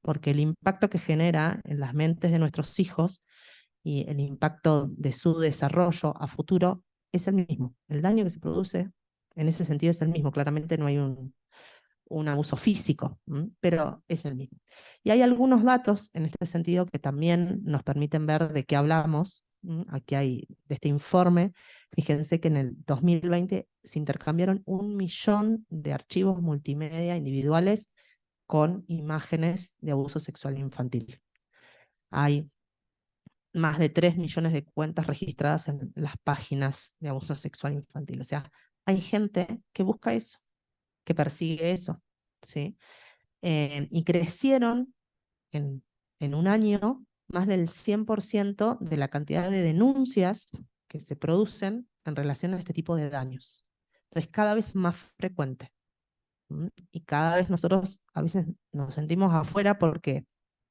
porque el impacto que genera en las mentes de nuestros hijos y el impacto de su desarrollo a futuro es el mismo. El daño que se produce en ese sentido es el mismo. Claramente no hay un abuso físico, pero es el mismo. Y hay algunos datos en este sentido que también nos permiten ver de qué hablamos. Aquí hay de este informe, fíjense que en el 2020 se intercambiaron 1 millón de archivos multimedia individuales con imágenes de abuso sexual infantil. Hay más de 3 millones de cuentas registradas en las páginas de abuso sexual infantil. O sea, hay gente que busca eso, que persigue eso, ¿sí? Y crecieron en un año más del 100% de la cantidad de denuncias que se producen en relación a este tipo de daños. Entonces, cada vez más frecuente. Y cada vez nosotros a veces nos sentimos afuera porque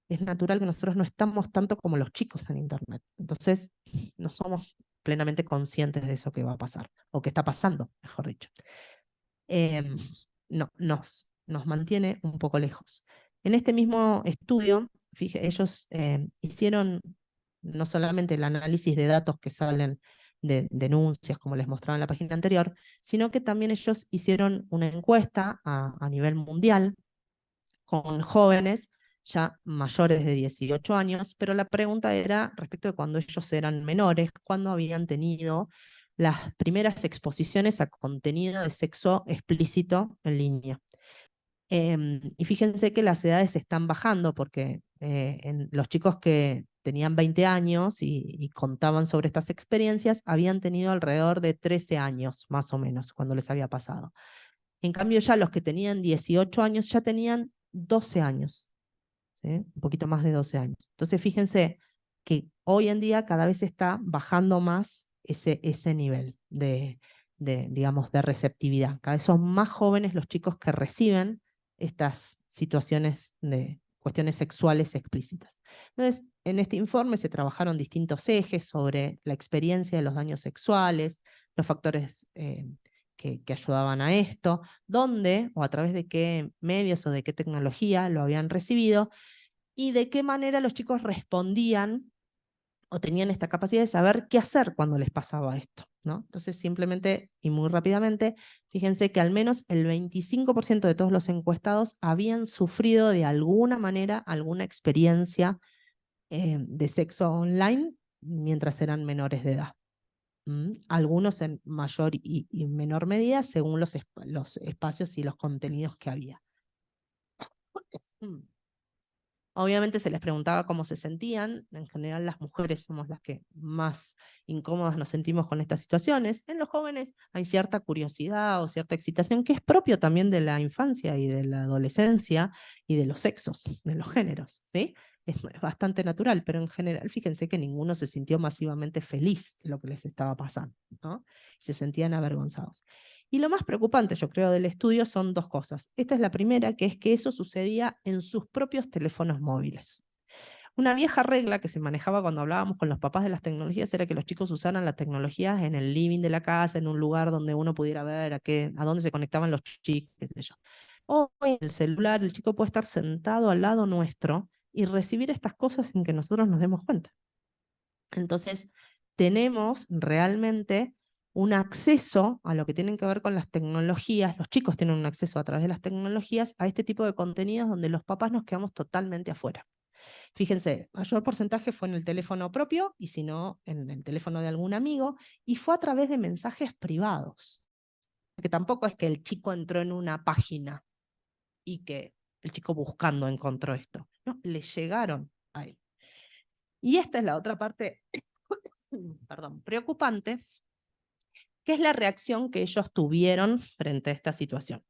es natural que nosotros no estamos tanto como los chicos en Internet. Entonces, no somos plenamente conscientes de eso que va a pasar, o que está pasando, mejor dicho. No, nos mantiene un poco lejos. En este mismo estudio, ellos hicieron no solamente el análisis de datos que salen de denuncias, como les mostraba en la página anterior, sino que también ellos hicieron una encuesta a nivel mundial con jóvenes ya mayores de 18 años, pero la pregunta era respecto de cuando ellos eran menores, cuando habían tenido las primeras exposiciones a contenido de sexo explícito en línea. Y fíjense que las edades están bajando porque los chicos que tenían 20 años y contaban sobre estas experiencias habían tenido alrededor de 13 años, más o menos, cuando les había pasado. En cambio ya los que tenían 18 años ya tenían 12 años, ¿sí? Un poquito más de 12 años. Entonces fíjense que hoy en día cada vez está bajando más ese nivel digamos, de receptividad. Cada vez son más jóvenes los chicos que reciben estas situaciones de cuestiones sexuales explícitas. Entonces, en este informe se trabajaron distintos ejes sobre la experiencia de los daños sexuales, los factores que ayudaban a esto, dónde o a través de qué medios o de qué tecnología lo habían recibido y de qué manera los chicos respondían o tenían esta capacidad de saber qué hacer cuando les pasaba esto, ¿no? Entonces, simplemente y muy rápidamente, fíjense que al menos el 25% de todos los encuestados habían sufrido de alguna manera alguna experiencia de sexo online mientras eran menores de edad. Algunos en mayor y menor medida según los espacios y los contenidos que había. Obviamente se les preguntaba cómo se sentían. En general las mujeres somos las que más incómodas nos sentimos con estas situaciones. En los jóvenes hay cierta curiosidad o cierta excitación que es propio también de la infancia y de la adolescencia y de los sexos, de los géneros, ¿sí? Es bastante natural, pero en general fíjense que ninguno se sintió masivamente feliz de lo que les estaba pasando, ¿no? Se sentían avergonzados. Y lo más preocupante, yo creo, del estudio son dos cosas. Esta es la primera, que es que eso sucedía en sus propios teléfonos móviles. Una vieja regla que se manejaba cuando hablábamos con los papás de las tecnologías era que los chicos usaran las tecnologías en el living de la casa, en un lugar donde uno pudiera ver a dónde se conectaban los chicos, qué sé yo. Hoy en el celular el chico puede estar sentado al lado nuestro y recibir estas cosas sin que nosotros nos demos cuenta. Entonces, tenemos realmente un acceso a lo que tienen que ver con las tecnologías, los chicos tienen un acceso a través de las tecnologías a este tipo de contenidos donde los papás nos quedamos totalmente afuera. Fíjense, mayor porcentaje fue en el teléfono propio y si no, en el teléfono de algún amigo, y fue a través de mensajes privados. Porque tampoco es que el chico entró en una página y que el chico buscando encontró esto. No, le llegaron a él. Y esta es la otra parte, perdón, preocupante, que es la reacción que ellos tuvieron frente a esta situación.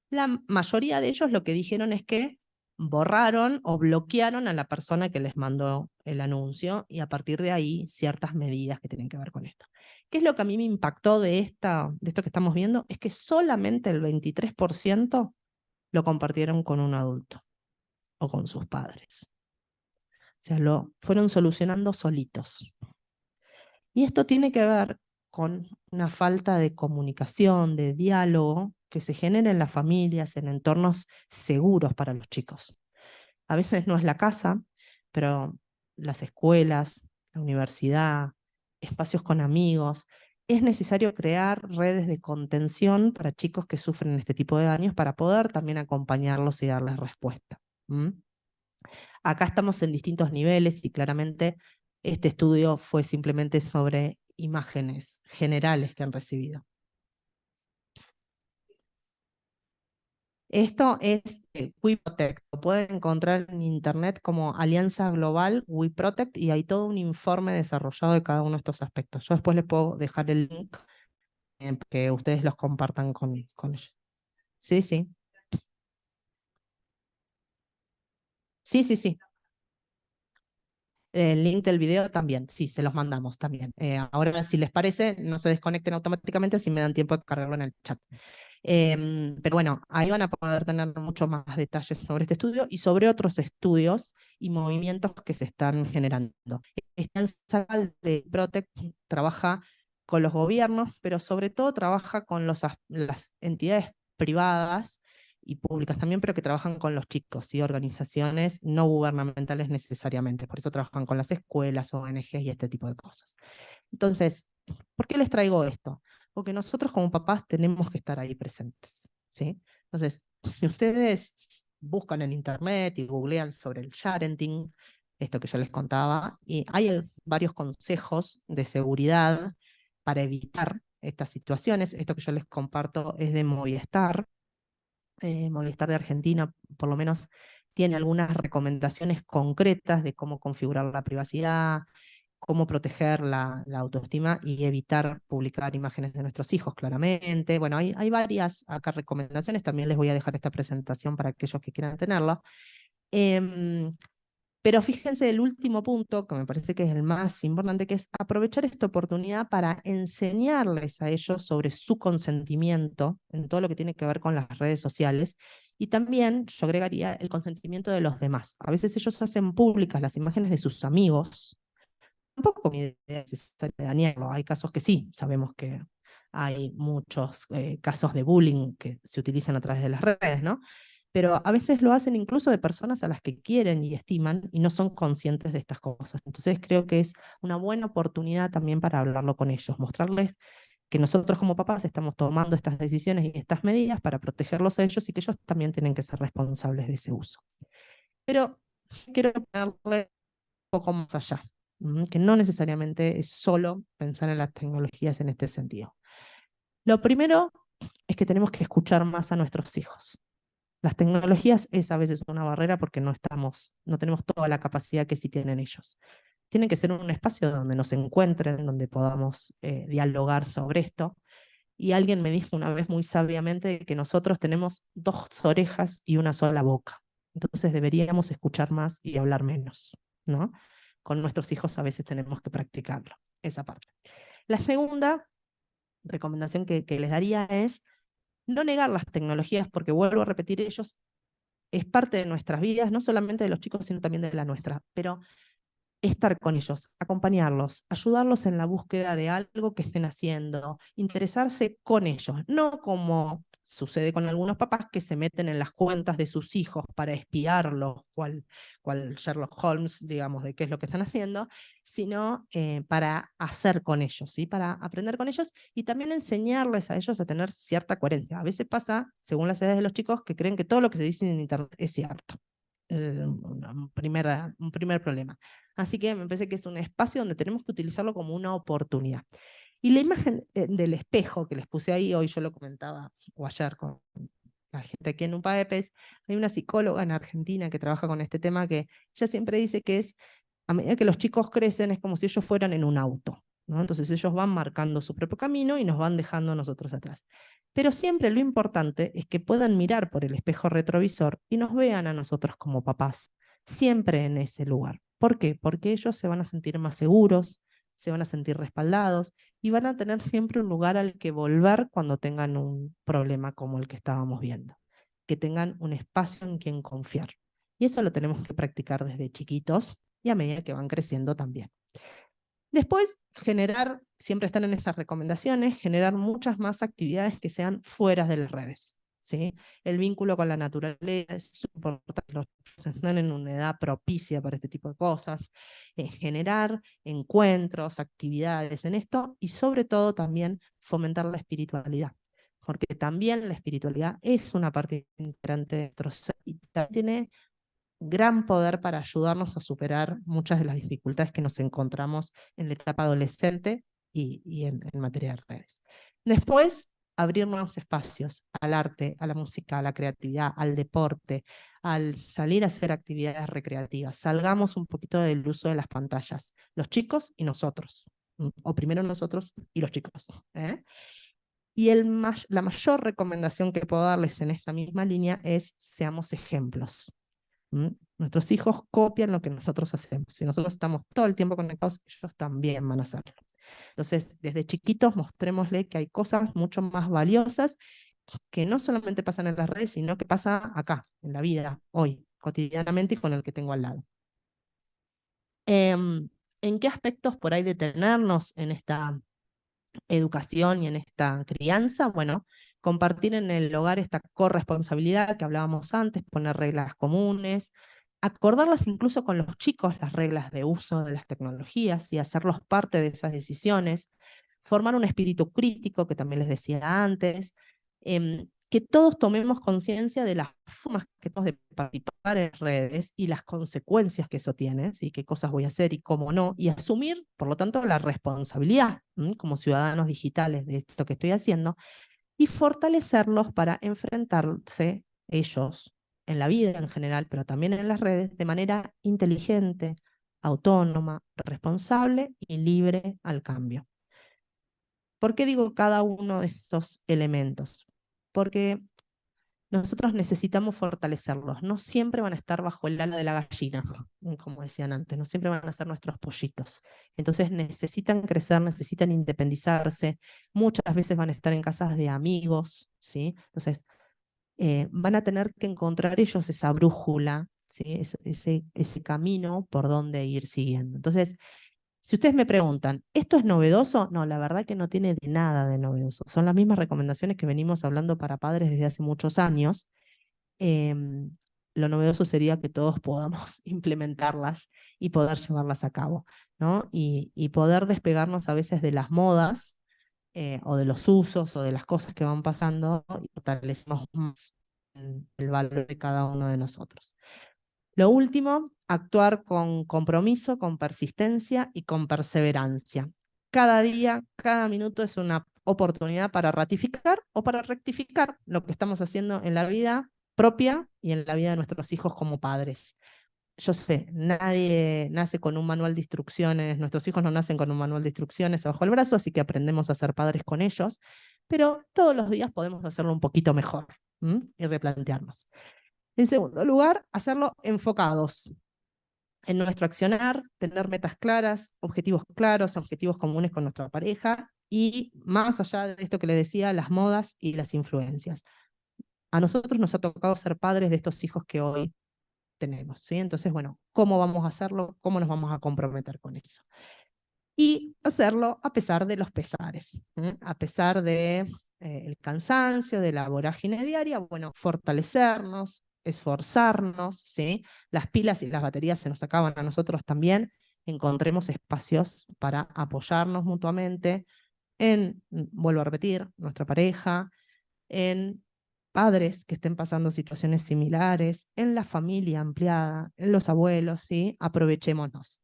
La mayoría de ellos lo que dijeron es que borraron o bloquearon a la persona que les mandó el anuncio y a partir de ahí ciertas medidas que tienen que ver con esto. ¿Qué es lo que a mí me impactó de esto que estamos viendo? Es que solamente el 23% lo compartieron con un adulto o con sus padres. O sea, lo fueron solucionando solitos. Y esto tiene que ver con una falta de comunicación, de diálogo que se genera en las familias, en entornos seguros para los chicos. A veces no es la casa, pero las escuelas, la universidad, espacios con amigos. Es necesario crear redes de contención para chicos que sufren este tipo de daños para poder también acompañarlos y darles respuesta. Acá estamos en distintos niveles y claramente este estudio fue simplemente sobre imágenes generales que han recibido. Esto es WeProtect. Lo pueden encontrar en internet como Alianza Global WeProtect y hay todo un informe desarrollado de cada uno de estos aspectos. Yo después les puedo dejar el link que ustedes los compartan con ellos. Sí, sí. Sí, sí, sí. El link del video también, sí, se los mandamos también. Ahora, si les parece, no se desconecten automáticamente, así me dan tiempo de cargarlo en el chat. Pero bueno, ahí van a poder tener mucho más detalles sobre este estudio y sobre otros estudios y movimientos que se están generando. Esta ensal de Protect trabaja con los gobiernos, pero sobre todo trabaja con las entidades privadas y públicas también, pero que trabajan con los chicos y organizaciones no gubernamentales necesariamente. Por eso trabajan con las escuelas, ONGs y este tipo de cosas. Entonces, ¿por qué les traigo esto? Porque nosotros como papás tenemos que estar ahí presentes, ¿sí? Entonces, si ustedes buscan en internet y googlean sobre el sharenting, esto que yo les contaba, y hay varios consejos de seguridad para evitar estas situaciones. Esto que yo les comparto es de Movistar. Movistar de Argentina, por lo menos, tiene algunas recomendaciones concretas de cómo configurar la privacidad, cómo proteger la autoestima y evitar publicar imágenes de nuestros hijos, claramente. Bueno, hay varias acá recomendaciones, también les voy a dejar esta presentación para aquellos que quieran tenerla. Pero fíjense el último punto, que me parece que es el más importante, que es aprovechar esta oportunidad para enseñarles a ellos sobre su consentimiento en todo lo que tiene que ver con las redes sociales Y también yo agregaría el consentimiento de los demás. A veces ellos hacen públicas las imágenes de sus amigos. Tampoco mi idea es dañarlo. Hay casos que sí, sabemos que hay muchos casos de bullying que se utilizan a través de las redes, ¿no? Pero a veces lo hacen incluso de personas a las que quieren y estiman y no son conscientes de estas cosas. Entonces creo que es una buena oportunidad también para hablarlo con ellos, mostrarles que nosotros como papás estamos tomando estas decisiones y estas medidas para protegerlos a ellos y que ellos también tienen que ser responsables de ese uso. Pero quiero ponerle un poco más allá, que no necesariamente es solo pensar en las tecnologías en este sentido. Lo primero es que tenemos que escuchar más a nuestros hijos. Las tecnologías es a veces una barrera porque no tenemos toda la capacidad que sí tienen ellos. Tienen que ser un espacio donde nos encuentren, donde podamos dialogar sobre esto. Y alguien me dijo una vez muy sabiamente que nosotros tenemos 2 orejas y una sola boca. Entonces deberíamos escuchar más y hablar menos, ¿no? Con nuestros hijos a veces tenemos que practicarlo, esa parte. La segunda recomendación que les daría es no negar las tecnologías, porque vuelvo a repetir, ellos es parte de nuestras vidas, no solamente de los chicos, sino también de la nuestra, pero estar con ellos, acompañarlos, ayudarlos en la búsqueda de algo que estén haciendo, interesarse con ellos, no como sucede con algunos papás que se meten en las cuentas de sus hijos para espiarlos, cual Sherlock Holmes, digamos, de qué es lo que están haciendo, sino para hacer con ellos, ¿sí? Para aprender con ellos y también enseñarles a ellos a tener cierta coherencia. A veces pasa, según las edades de los chicos, que creen que todo lo que se dice en Internet es cierto. Un primer problema. Así que me parece que es un espacio donde tenemos que utilizarlo como una oportunidad. Y la imagen del espejo que les puse ahí, hoy yo lo comentaba, o ayer con la gente aquí en UPAEPES, hay una psicóloga en Argentina que trabaja con este tema que ella siempre dice que es, a medida que los chicos crecen, es como si ellos fueran en un auto, ¿no? Entonces ellos van marcando su propio camino y nos van dejando a nosotros atrás. Pero siempre lo importante es que puedan mirar por el espejo retrovisor y nos vean a nosotros como papás, siempre en ese lugar. ¿Por qué? Porque ellos se van a sentir más seguros, se van a sentir respaldados y van a tener siempre un lugar al que volver cuando tengan un problema como el que estábamos viendo. Que tengan un espacio en quien confiar. Y eso lo tenemos que practicar desde chiquitos y a medida que van creciendo también. Después, siempre están en estas recomendaciones, generar muchas más actividades que sean fuera de las redes. ¿Sí? El vínculo con la naturaleza es súper importante. Los chicos están en una edad propicia para este tipo de cosas. Generar encuentros, actividades en esto y sobre todo también fomentar la espiritualidad. Porque también la espiritualidad es una parte integrante de nuestro ser y también tiene gran poder para ayudarnos a superar muchas de las dificultades que nos encontramos en la etapa adolescente y en materia de redes. Después, abrir nuevos espacios al arte, a la música, a la creatividad, al deporte, al salir a hacer actividades recreativas. Salgamos un poquito del uso de las pantallas, los chicos y nosotros, o primero nosotros y los chicos. Y la mayor recomendación que puedo darles en esta misma línea es seamos ejemplos. Nuestros hijos copian lo que nosotros hacemos. Si nosotros estamos todo el tiempo conectados, ellos también van a hacerlo. Entonces, desde chiquitos mostrémosle que hay cosas mucho más valiosas que no solamente pasan en las redes, sino que pasa acá, en la vida, hoy, cotidianamente y con el que tengo al lado. ¿En qué aspectos por ahí detenernos en esta educación y en esta crianza? Bueno, compartir en el hogar esta corresponsabilidad que hablábamos antes, poner reglas comunes, acordarlas incluso con los chicos, las reglas de uso de las tecnologías y hacerlos parte de esas decisiones, formar un espíritu crítico, que también les decía antes, que todos tomemos conciencia de las formas que tenemos de participar en redes y las consecuencias que eso tiene, ¿sí? Qué cosas voy a hacer y cómo no, y asumir, por lo tanto, la responsabilidad como ciudadanos digitales de esto que estoy haciendo, y fortalecerlos para enfrentarse ellos en la vida en general, pero también en las redes, de manera inteligente, autónoma, responsable y libre al cambio. ¿Por qué digo cada uno de estos elementos? Porque nosotros necesitamos fortalecerlos. No siempre van a estar bajo el ala de la gallina, como decían antes, no siempre van a ser nuestros pollitos. Entonces necesitan crecer, necesitan independizarse, muchas veces van a estar en casas de amigos, ¿sí? Entonces, van a tener que encontrar ellos esa brújula, ¿sí? Ese camino por donde ir siguiendo. Entonces, si ustedes me preguntan, ¿esto es novedoso? No, la verdad que no tiene de nada de novedoso. Son las mismas recomendaciones que venimos hablando para padres desde hace muchos años. Em, lo novedoso sería que todos podamos implementarlas y poder llevarlas a cabo, ¿no? Y poder despegarnos a veces de las modas o de los usos o de las cosas que van pasando y fortalecemos más el valor de cada uno de nosotros. Lo último, actuar con compromiso, con persistencia y con perseverancia. Cada día, cada minuto es una oportunidad para ratificar o para rectificar lo que estamos haciendo en la vida propia y en la vida de nuestros hijos como padres. Yo sé, nadie nace con un manual de instrucciones, nuestros hijos no nacen con un manual de instrucciones bajo el brazo, así que aprendemos a ser padres con ellos, pero todos los días podemos hacerlo un poquito mejor y replantearnos. En segundo lugar, hacerlo enfocados en nuestro accionar, tener metas claras, objetivos comunes con nuestra pareja y más allá de esto que les decía, las modas y las influencias. A nosotros nos ha tocado ser padres de estos hijos que hoy tenemos, ¿sí? Entonces, bueno, ¿cómo vamos a hacerlo? ¿Cómo nos vamos a comprometer con eso? Y hacerlo a pesar de los pesares, a pesar de el cansancio, de la vorágine diaria, bueno, fortalecernos, esforzarnos, ¿sí? Las pilas y las baterías se nos acaban a nosotros también, encontremos espacios para apoyarnos mutuamente en, vuelvo a repetir, nuestra pareja, en padres que estén pasando situaciones similares, en la familia ampliada, en los abuelos, ¿sí? Aprovechémonos.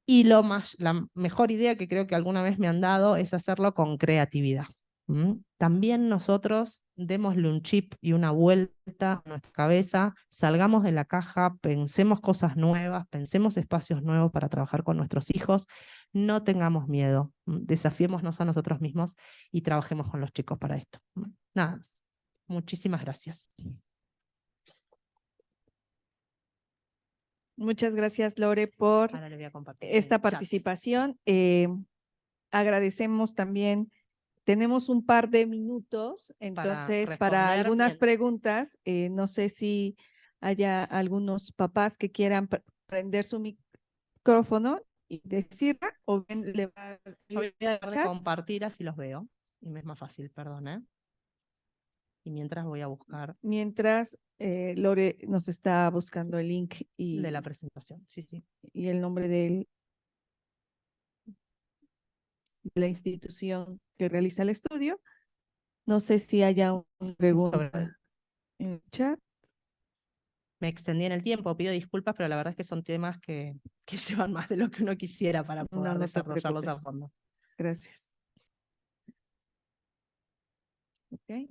Y la mejor idea que creo que alguna vez me han dado es hacerlo con creatividad. También nosotros démosle un chip y una vuelta a nuestra cabeza, salgamos de la caja, pensemos cosas nuevas, pensemos espacios nuevos para trabajar con nuestros hijos, no tengamos miedo, desafiémonos a nosotros mismos y trabajemos con los chicos para esto. Nada más. Muchísimas gracias. Muchas gracias, Lore, por Ahora le voy a compartir esta el chat. participación. Agradecemos también, tenemos un par de minutos, entonces para responder algunas bien. preguntas, no sé si haya algunos papás que quieran prender su micrófono y decirla, o bien le va a Yo voy a dejar de chat. compartir, así los veo. Y me es más fácil, perdón, ¿eh? Y mientras voy a buscar Mientras Lore nos está buscando el link de la presentación. Sí, sí. y el nombre de la institución que realiza el estudio. No sé si haya una pregunta en el chat. Me extendí en el tiempo, pido disculpas, pero la verdad es que son temas que llevan más de lo que uno quisiera para poder No te desarrollarlos a preocupes. fondo. Gracias. Ok.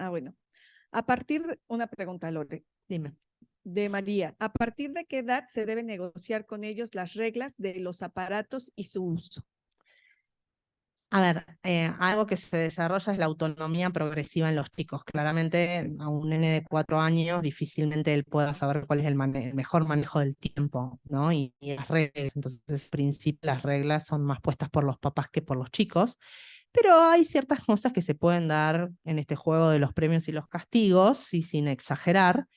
Bueno. Una pregunta, Lore, Dime. de María. ¿A partir de qué edad se debe negociar con ellos las reglas de los aparatos y su uso? A ver, algo que se desarrolla es la autonomía progresiva en los chicos. Claramente, a un nene de 4 años difícilmente él pueda saber cuál es el mejor manejo del tiempo, ¿no? Y las reglas. Entonces, en principio, las reglas son más puestas por los papás que por los chicos. Pero hay ciertas cosas que se pueden dar en este juego de los premios y los castigos, y sin exagerar,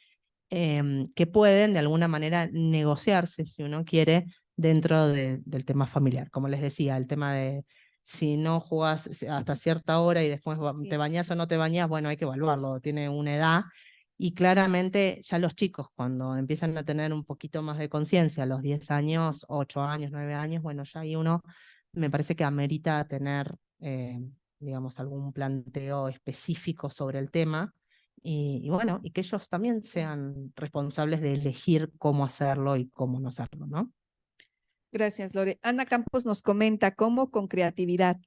que pueden de alguna manera negociarse, si uno quiere, dentro del tema familiar. Como les decía, el tema de si no jugás hasta cierta hora y después te bañás o no te bañás, bueno, hay que evaluarlo, tiene una edad. Y claramente ya los chicos, cuando empiezan a tener un poquito más de conciencia, a los 10 años, 8 años, 9 años, bueno, ya ahí uno me parece que amerita tener, digamos, algún planteo específico sobre el tema. Y bueno, y que ellos también sean responsables de elegir cómo hacerlo y cómo no hacerlo, ¿no? Gracias, Lore. Ana Campos nos comenta cómo con creatividad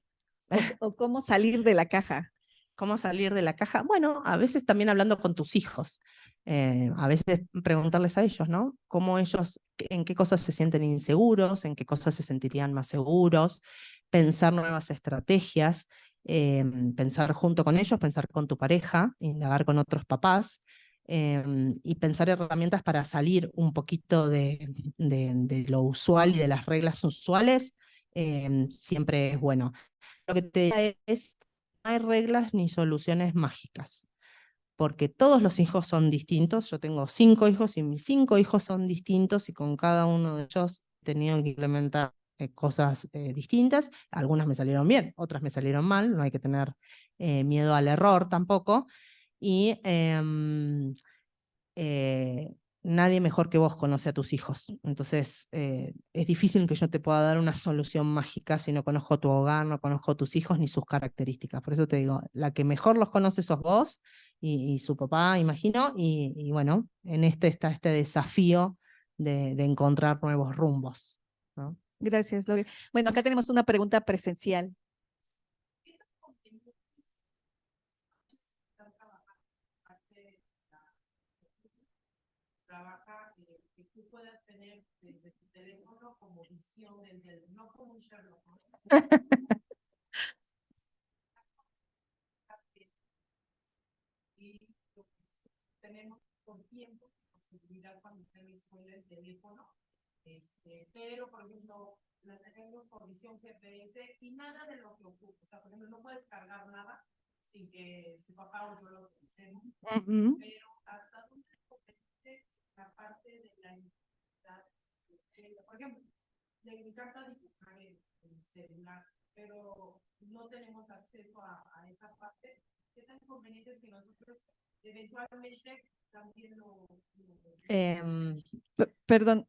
o cómo salir de la caja. ¿Cómo salir de la caja? Bueno, a veces también hablando con tus hijos, a veces preguntarles a ellos, ¿no? Cómo ellos, en qué cosas se sienten inseguros, en qué cosas se sentirían más seguros, pensar nuevas estrategias, pensar junto con ellos, pensar con tu pareja, indagar con otros papás, y pensar herramientas para salir un poquito de lo usual y de las reglas usuales, siempre es bueno. Lo que te diría es, no hay reglas ni soluciones mágicas. porque todos los hijos son distintos. Yo tengo 5 hijos y mis 5 hijos son distintos y con cada uno de ellos he tenido que implementar cosas distintas. Algunas me salieron bien, otras me salieron mal, no hay que tener miedo al error tampoco. Y nadie mejor que vos conoce a tus hijos. Entonces, es difícil que yo te pueda dar una solución mágica si no conozco tu hogar, no conozco tus hijos ni sus características. Por eso te digo, la que mejor los conoce sos vos y su papá, imagino, y bueno, en está este desafío de encontrar nuevos rumbos, ¿no? Gracias, Lore. Bueno, acá tenemos una pregunta presencial. Trabaja que tú puedas tener desde tu teléfono como visión no como un Sherlock. Y tenemos con tiempo posibilidad cuando está en la escuela el teléfono, pero por ejemplo la tenemos con visión GPS y nada de lo que ocurre, o sea, por ejemplo no puedes cargar nada sin que su papá o yo lo utilicemos, pero hasta dónde la parte de la identidad, por ejemplo, le encanta dibujar en el celular, pero no tenemos acceso a esa parte. ¿Qué tan conveniente es que nosotros eventualmente también Perdón,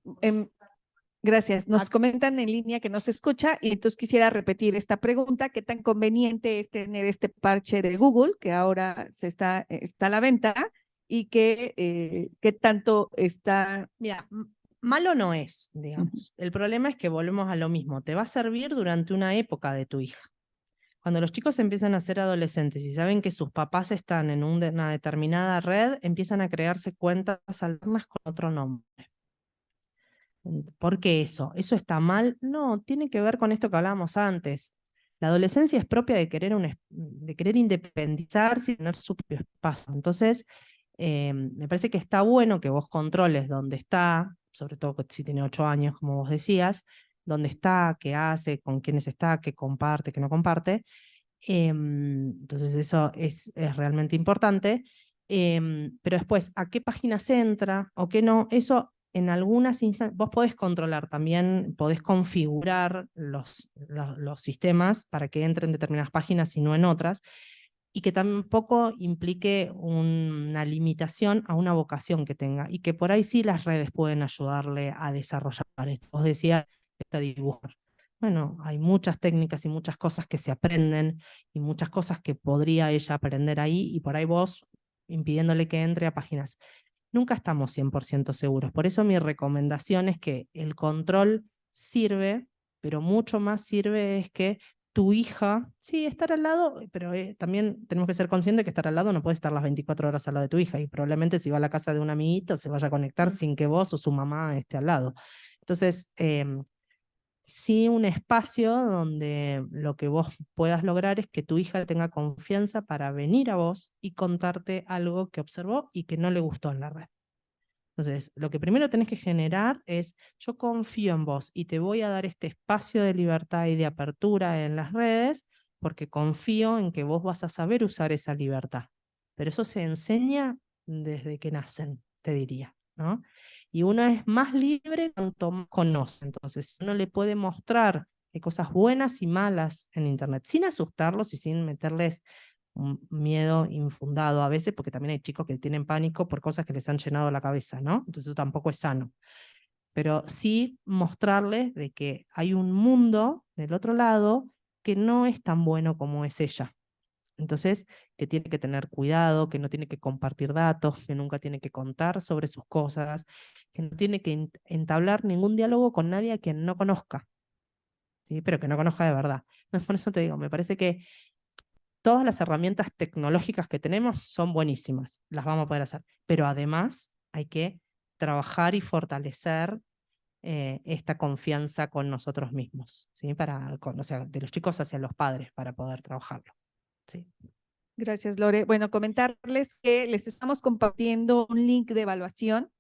gracias. Nos comentan en línea que no se escucha y entonces quisiera repetir esta pregunta. ¿Qué tan conveniente es tener este parche de Google que ahora está a la venta y qué tanto está? Mira, malo no es, digamos. El problema es que volvemos a lo mismo. Te va a servir durante una época de tu hija. Cuando los chicos empiezan a ser adolescentes y saben que sus papás están en una determinada red, empiezan a crearse cuentas alternas con otro nombre. ¿Por qué eso? ¿Eso está mal? No, tiene que ver con esto que hablábamos antes. La adolescencia es propia de querer independizarse y tener su propio espacio. Entonces, me parece que está bueno que vos controles dónde está, sobre todo si tiene 8 años, como vos decías, dónde está, qué hace, con quiénes está, qué comparte, qué no comparte. Entonces eso es realmente importante. Pero después, ¿a qué páginas entra o qué no? Eso en algunas instancias, vos podés controlar también, podés configurar los sistemas para que entren en determinadas páginas y no en otras, y que tampoco implique una limitación a una vocación que tenga, y que por ahí sí las redes pueden ayudarle a desarrollar esto. Vos decías, dibujar. Bueno, hay muchas técnicas y muchas cosas que se aprenden y muchas cosas que podría ella aprender ahí, y por ahí vos impidiéndole que entre a páginas. Nunca estamos 100% seguros. Por eso mi recomendación es que el control sirve, pero mucho más sirve es que tu hija, sí, estar al lado, pero también tenemos que ser conscientes de que estar al lado no puede estar las 24 horas al lado de tu hija, y probablemente si va a la casa de un amiguito se vaya a conectar sin que vos o su mamá esté al lado. Entonces, sí, un espacio donde lo que vos puedas lograr es que tu hija tenga confianza para venir a vos y contarte algo que observó y que no le gustó en la red. Entonces, lo que primero tenés que generar es: yo confío en vos y te voy a dar este espacio de libertad y de apertura en las redes porque confío en que vos vas a saber usar esa libertad. Pero eso se enseña desde que nacen, te diría, ¿no? Y uno es más libre cuanto más conoce. Entonces, uno le puede mostrar cosas buenas y malas en Internet, sin asustarlos y sin meterles un miedo infundado a veces, porque también hay chicos que tienen pánico por cosas que les han llenado la cabeza, ¿no? Entonces eso tampoco es sano. Pero sí mostrarles de que hay un mundo del otro lado que no es tan bueno como es ella. Entonces, que tiene que tener cuidado, que no tiene que compartir datos, que nunca tiene que contar sobre sus cosas, que no tiene que entablar ningún diálogo con nadie a quien no conozca, ¿sí? Pero que no conozca de verdad. Entonces, por eso te digo, me parece que todas las herramientas tecnológicas que tenemos son buenísimas, las vamos a poder hacer, pero además hay que trabajar y fortalecer esta confianza con nosotros mismos, ¿sí? O sea, de los chicos hacia los padres para poder trabajarlo. Sí. Gracias, Lore. Bueno, comentarles que les estamos compartiendo un link de evaluación.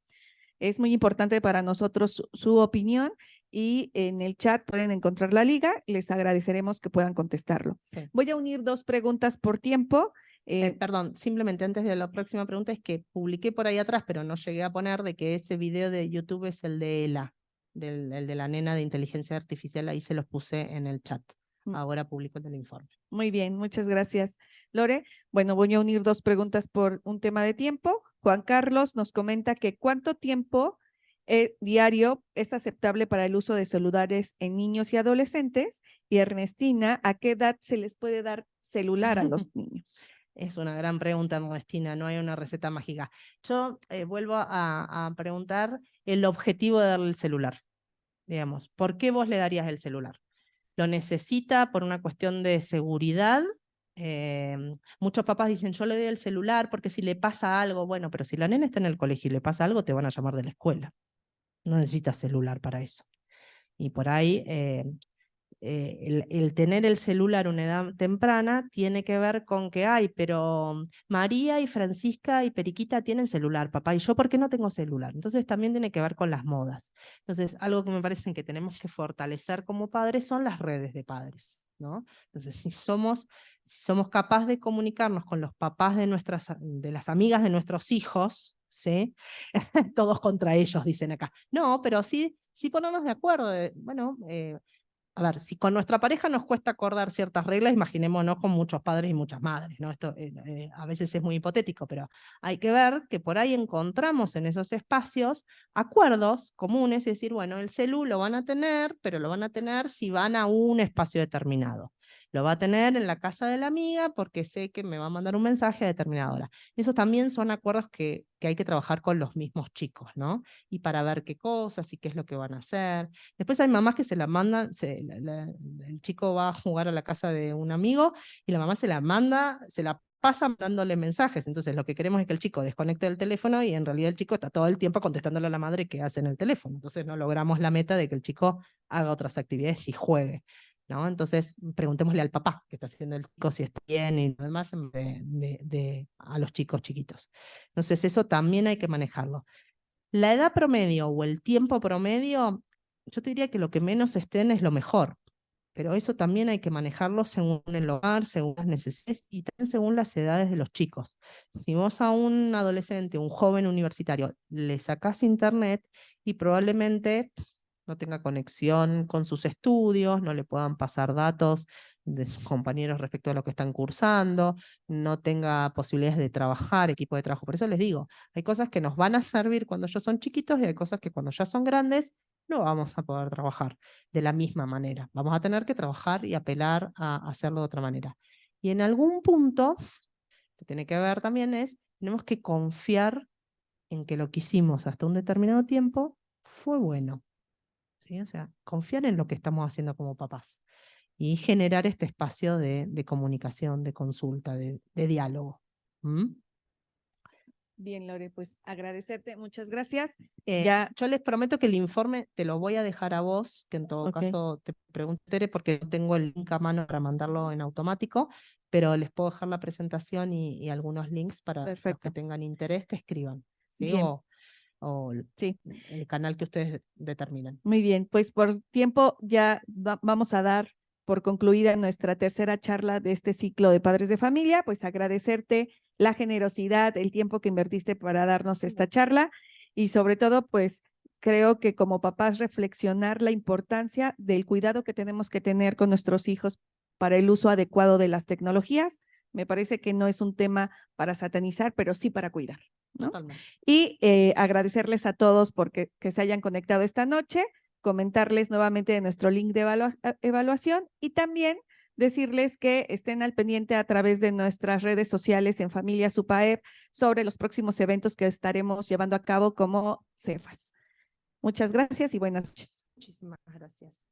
Es muy importante para nosotros su opinión y en el chat pueden encontrar la liga. Les agradeceremos que puedan contestarlo. Sí. Voy a unir 2 preguntas por tiempo. Perdón, simplemente antes de la próxima pregunta es que publiqué por ahí atrás, pero no llegué a poner de que ese video de YouTube es el de ELA, el de la nena de inteligencia artificial, ahí se los puse en el chat. Ahora publico el del informe. Muy bien, muchas gracias, Lore. Bueno, voy a unir dos preguntas por un tema de tiempo. Juan Carlos nos comenta que ¿cuánto tiempo diario es aceptable para el uso de celulares en niños y adolescentes? Y Ernestina, ¿a qué edad se les puede dar celular a los niños? Es una gran pregunta, Ernestina, no hay una receta mágica. Yo vuelvo a preguntar el objetivo de darle el celular, digamos. ¿Por qué vos le darías el celular? ¿Lo necesita por una cuestión de seguridad? Muchos papás dicen, yo le doy el celular porque si le pasa algo, bueno, pero si la nena está en el colegio y le pasa algo, te van a llamar de la escuela. No necesitas celular para eso. Y por ahí el tener el celular a una edad temprana tiene que ver con que, ay, pero María y Francisca y Periquita tienen celular, papá, y yo ¿por qué no tengo celular? Entonces también tiene que ver con las modas. Entonces, algo que me parece que tenemos que fortalecer como padres son las redes de padres, ¿no? Entonces, si somos capaces de comunicarnos con los papás de las amigas de nuestros hijos, ¿sí? Todos contra ellos, dicen acá. No, pero sí ponernos de acuerdo. Bueno, a ver, si con nuestra pareja nos cuesta acordar ciertas reglas, imaginémonos con muchos padres y muchas madres, ¿no? Esto a veces es muy hipotético, pero hay que ver que por ahí encontramos en esos espacios acuerdos comunes, es decir, bueno, el celu lo van a tener, pero lo van a tener si van a un espacio determinado. Lo va a tener en la casa de la amiga porque sé que me va a mandar un mensaje a determinada hora. Esos también son acuerdos que hay que trabajar con los mismos chicos, ¿no? Y para ver qué cosas y qué es lo que van a hacer. Después hay mamás que se la mandan, el chico va a jugar a la casa de un amigo y la mamá se la pasa mandándole mensajes. Entonces lo que queremos es que el chico desconecte el teléfono y en realidad el chico está todo el tiempo contestándole a la madre qué hace en el teléfono. Entonces no logramos la meta de que el chico haga otras actividades y juegue, ¿no? Entonces preguntémosle al papá qué está haciendo el chico, si está bien y lo demás a los chicos chiquitos. Entonces eso también hay que manejarlo. La edad promedio o el tiempo promedio, yo te diría que lo que menos estén es lo mejor, pero eso también hay que manejarlo según el hogar, según las necesidades y también según las edades de los chicos. Si vos a un adolescente, un joven universitario, le sacás internet y probablemente no tenga conexión con sus estudios, no le puedan pasar datos de sus compañeros respecto a lo que están cursando, no tenga posibilidades de trabajar, equipo de trabajo. Por eso les digo, hay cosas que nos van a servir cuando ellos son chiquitos y hay cosas que cuando ya son grandes no vamos a poder trabajar de la misma manera. Vamos a tener que trabajar y apelar a hacerlo de otra manera. Y en algún punto, que tiene que ver también tenemos que confiar en que lo que hicimos hasta un determinado tiempo fue bueno. ¿Sí? O sea, confiar en lo que estamos haciendo como papás y generar este espacio de comunicación, de consulta, de diálogo. ¿Mm? Bien, Lore, pues agradecerte, muchas gracias. Yo les prometo que el informe te lo voy a dejar a vos, que en todo caso te preguntaré porque no tengo el link a mano para mandarlo en automático, pero les puedo dejar la presentación y algunos links para los que tengan interés que escriban. ¿Sí? O sí, el canal que ustedes determinen. Muy bien, pues por tiempo ya vamos a dar por concluida nuestra tercera charla de este ciclo de Padres de Familia, pues agradecerte la generosidad, el tiempo que invertiste para darnos esta charla y sobre todo, pues creo que como papás reflexionar la importancia del cuidado que tenemos que tener con nuestros hijos para el uso adecuado de las tecnologías. Me parece que no es un tema para satanizar, pero sí para cuidar, ¿no? Y agradecerles a todos porque que se hayan conectado esta noche, comentarles nuevamente de nuestro link de evaluación y también decirles que estén al pendiente a través de nuestras redes sociales en Familia Supaep sobre los próximos eventos que estaremos llevando a cabo como Cefas. Muchas gracias y buenas noches. Muchísimas gracias.